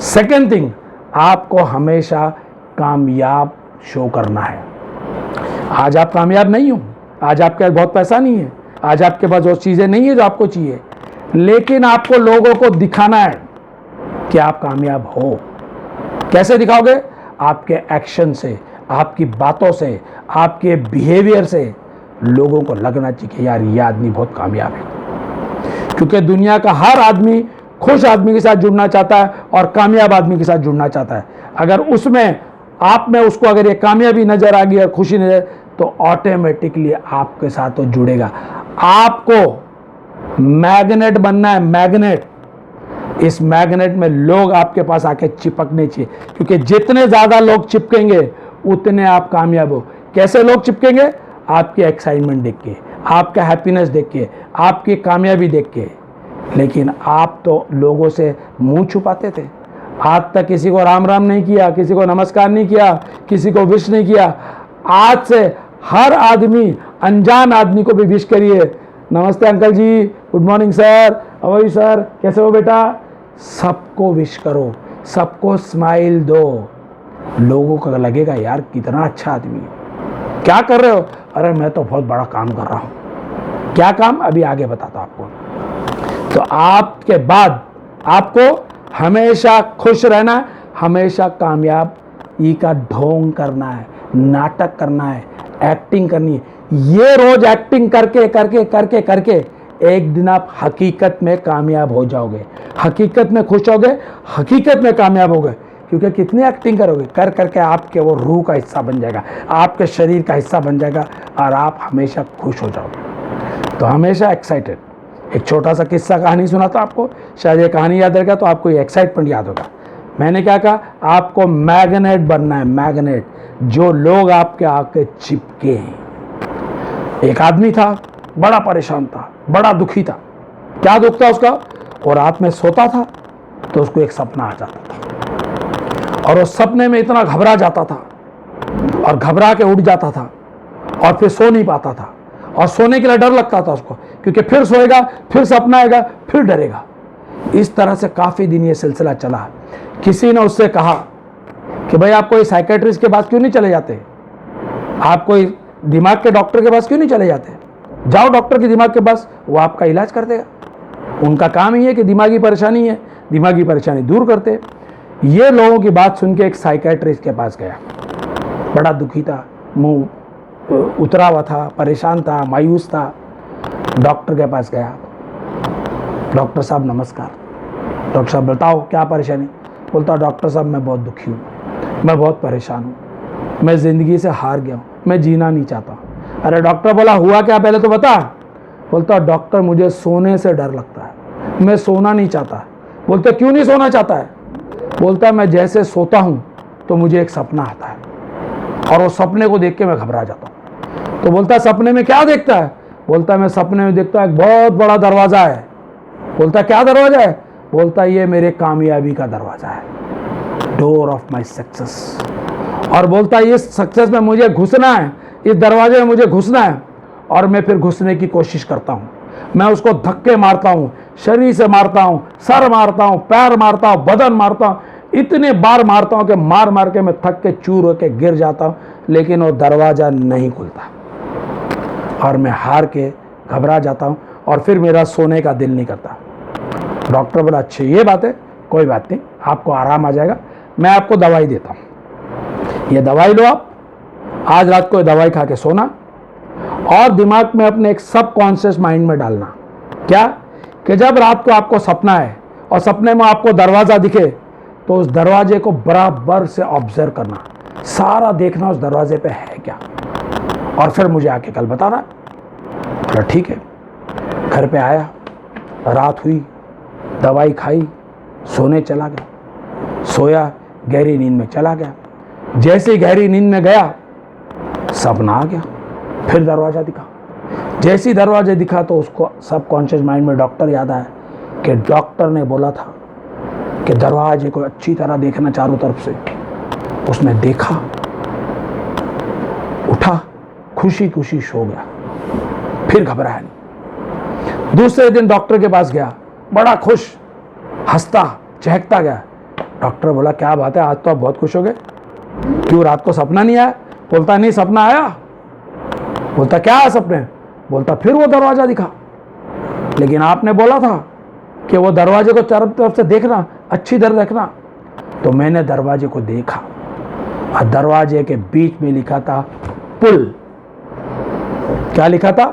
Second thing, आपको हमेशा कामयाब शो करना है। आज आप कामयाब नहीं हो, आज आपके पास बहुत पैसा नहीं है, आज आपके पास वो चीज़ें नहीं है जो आपको चाहिए, लेकिन आपको लोगों को दिखाना है कि आप कामयाब हो। कैसे दिखाओगे? आपके एक्शन से, आपकी बातों से, आपके बिहेवियर से लोगों को लगना चाहिए कि यार ये आदमी बहुत कामयाब है। क्योंकि दुनिया का हर आदमी खुश आदमी के साथ जुड़ना चाहता है और कामयाब आदमी के साथ जुड़ना चाहता है। अगर उसमें आप में उसको अगर ये कामयाबी नजर आ गई और खुशी नजर, तो ऑटोमेटिकली आपके साथ तो जुड़ेगा। आपको मैग्नेट बनना है, मैग्नेट। इस मैग्नेट में लोग आपके पास आके चिपकने चाहिए, क्योंकि जितने ज़्यादा लोग चिपकेंगे उतने आप कामयाब हो। कैसे लोग चिपकेंगे? आपकी एक्साइटमेंट देख के, आपका हैप्पीनेस देख के, आपकी कामयाबी देख के। लेकिन आप तो लोगों से मुंह छुपाते थे। आज तक किसी को राम राम नहीं किया, किसी को नमस्कार नहीं किया, किसी को विश नहीं किया। आज से हर आदमी, अनजान आदमी को भी विश करिए। नमस्ते अंकल जी, good morning sir, how are you sir, कैसे हो बेटा। सबको विश करो, सबको स्माइल दो। लोगों को लगेगा यार कितना अच्छा आदमी है। क्या कर रहे हो? अरे मैं तो बहुत बड़ा काम कर रहा हूँ। क्या काम? अभी आगे बताता हूँ आपको। तो आपके बाद आपको हमेशा खुश रहना, हमेशा कामयाबी का ढोंग करना है, नाटक करना है, एक्टिंग करनी है। ये रोज एक्टिंग करके करके करके करके एक दिन आप हकीकत में कामयाब हो जाओगे, हकीकत में खुश होगे, हकीकत में कामयाब होगे। क्योंकि कितनी एक्टिंग करोगे, कर करके आपके वो रूह का हिस्सा बन जाएगा, आपके शरीर का हिस्सा बन जाएगा और आप हमेशा खुश हो जाओगे। तो हमेशा एक्साइटेड। एक छोटा सा किस्सा कहानी सुनाता आपको, शायद ये कहानी याद रहेगा तो आपको ये एक्साइटमेंट याद होगा। मैंने क्या कहा? आपको मैग्नेट बनना है, मैग्नेट, जो लोग आपके आके चिपके हैं। एक आदमी था, बड़ा परेशान था, बड़ा दुखी था। क्या दुख था उसका? और रात में सोता था तो उसको एक सपना आ जाता था और उस सपने में इतना घबरा जाता था और घबरा के उठ जाता था और फिर सो नहीं पाता था और सोने के लिए डर लगता था उसको, क्योंकि फिर सोएगा, फिर सपना आएगा, फिर डरेगा। इस तरह से काफ़ी दिन ये सिलसिला चला। किसी ने उससे कहा कि भाई आप कोई साइकेट्रिस्ट के पास क्यों नहीं चले जाते, आप कोई दिमाग के डॉक्टर के पास क्यों नहीं चले जाते। जाओ डॉक्टर के दिमाग के पास, वो आपका इलाज कर देगा। उनका काम ही है कि दिमागी परेशानी है, दिमागी परेशानी दूर करते। ये लोगों की बात सुन के एक साइकेट्रिस्ट के पास गया। बड़ा दुखी था, मुंह उतरा हुआ था, परेशान था, मायूस था। डॉक्टर के पास गया। डॉक्टर साहब नमस्कार। डॉक्टर साहब बताओ क्या परेशानी। बोलता डॉक्टर साहब मैं बहुत दुखी हूँ, मैं बहुत परेशान हूँ, मैं ज़िंदगी से हार गया हूँ, मैं जीना नहीं चाहता। अरे डॉक्टर बोला हुआ क्या पहले तो बता। बोलता डॉक्टर मुझे सोने से डर लगता है, मैं सोना नहीं चाहता। बोलता क्यों नहीं सोना चाहता है? बोलता मैं जैसे सोता हूँ तो मुझे एक सपना आता है और उस सपने को देख के मैं घबरा जाता हूँ। तो बोलता सपने में क्या देखता है? बोलता मैं सपने में देखता एक बहुत बड़ा दरवाज़ा है। बोलता क्या दरवाज़ा है? बोलता ये मेरे कामयाबी का दरवाज़ा है, डोर ऑफ माई सक्सेस। और बोलता ये सक्सेस में मुझे घुसना है, इस दरवाजे में मुझे घुसना है। और मैं फिर घुसने की कोशिश करता हूँ, मैं उसको धक्के मारता हूँ, शरीर से मारता हूँ, सर मारता हूँ, पैर मारता हूँ, बदन मारता हूँ, इतने बार मारता हूँ कि मार मार के मैं थक के चूर होके गिर जाता हूँ, लेकिन वो दरवाज़ा नहीं खुलता और मैं हार के घबरा जाता हूँ और फिर मेरा सोने का दिल नहीं करता। डॉक्टर बोला अच्छी ये बात है, कोई बात नहीं, आपको आराम आ जाएगा, मैं आपको दवाई देता हूँ, ये दवाई लो आप, आज रात को दवाई खा के सोना और दिमाग में अपने एक सबकॉन्शियस माइंड में डालना क्या कि जब रात को आपको सपना है और सपने में आपको दरवाज़ा दिखे तो उस दरवाजे को बराबर से ऑब्जर्व करना, सारा देखना उस दरवाजे पे है क्या, और फिर मुझे आके कल बताना। बोला ठीक है। घर पे आया, रात हुई, दवाई खाई, सोने चला गया, सोया, गहरी नींद में चला गया। जैसे ही गहरी नींद में गया सपना आ गया, फिर दरवाज़ा दिखा। जैसे ही दरवाजा दिखा तो उसको सबकॉन्शियस माइंड में डॉक्टर याद आया कि डॉक्टर ने बोला था कि दरवाजे को अच्छी तरह देखना चारों तरफ से। उसने देखा, उठा, खुशी खुशी सो गया, फिर घबराया नहीं। दूसरे दिन डॉक्टर के पास गया, बड़ा खुश हंसता चहकता गया। डॉक्टर बोला क्या बात है, आज तो आप बहुत खुश हो गए, क्यों रात को सपना नहीं आया? बोलता नहीं सपना आया। बोलता क्या आया सपने? बोलता फिर वो दरवाजा दिखा, लेकिन आपने बोला था कि वो दरवाजे को चारों तरफ से देखना, अच्छी तरह देखना। तो मैंने दरवाजे को देखा और दरवाजे के बीच में लिखा था पुल। क्या लिखा था?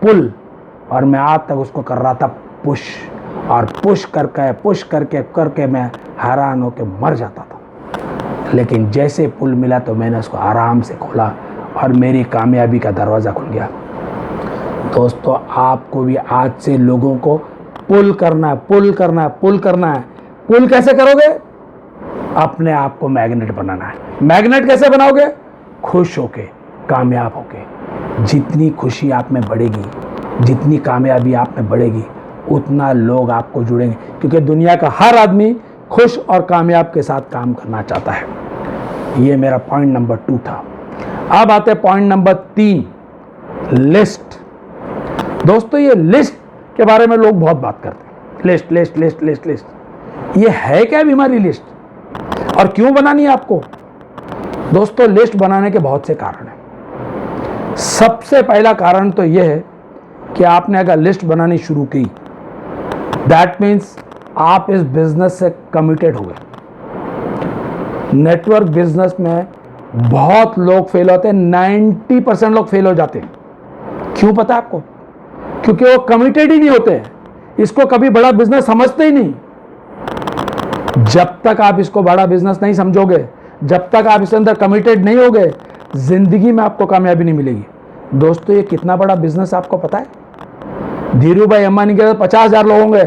पुल। और मैं आज तक उसको कर रहा था पुश, और पुश करके मैं हैरान होकर मर जाता था। लेकिन जैसे पुल मिला तो मैंने उसको आराम से खोला और मेरी कामयाबी का दरवाज़ा खुल गया। दोस्तों, आपको भी आज से लोगों को पुल करना है, पुल करना है, पुल करना है। पुल कैसे करोगे? अपने आप को मैग्नेट बनाना है। मैग्नेट कैसे बनाओगे? खुश होके, कामयाब होके। जितनी खुशी आप में बढ़ेगी, जितनी कामयाबी आप में बढ़ेगी, उतना लोग आपको जुड़ेंगे, क्योंकि दुनिया का हर आदमी खुश और कामयाब के साथ काम करना चाहता है। ये मेरा पॉइंट नंबर 2 था। अब आते पॉइंट नंबर 3, लिस्ट। दोस्तों, ये लिस्ट के बारे में लोग बहुत बात करते हैं। List list list list list, ये है क्या बीमारी लिस्ट? और क्यों बनानी है आपको? दोस्तों, लिस्ट बनाने के बहुत से कारण हैं। सबसे पहला कारण तो यह है कि आपने अगर लिस्ट बनानी शुरू की, दैट मीन्स आप इस बिजनेस से कमिटेड हो गए। नेटवर्क बिजनेस में बहुत लोग फेल होते हैं, 90% लोग फेल हो जाते हैं। क्यों पता है आपको? क्योंकि वो कमिटेड ही नहीं होते, इसको कभी बड़ा बिजनेस समझते ही नहीं। जब तक आप इसको बड़ा बिजनेस नहीं समझोगे, जब तक आप इसके अंदर कमिटेड नहीं होगे, जिंदगी में आपको कामयाबी नहीं मिलेगी। दोस्तों, ये कितना बड़ा बिजनेस आपको पता है? धीरू भाई अंबानी के पास 50,000 लोग होंगे,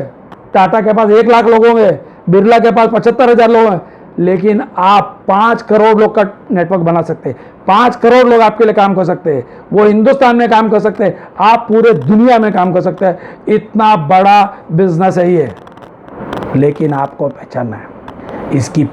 टाटा के पास 1 लाख लोग होंगे, बिरला के पास 75,000 लोग हैं, लेकिन आप 5 करोड़ लोग का नेटवर्क बना सकते हैं। 5 करोड़ लोग आपके लिए काम कर सकते हैं। वो हिंदुस्तान में काम कर सकते हैं, आप पूरे दुनिया में काम कर सकते हैं। इतना बड़ा बिजनेस है ये, लेकिन आपको पहचानना है। इसकी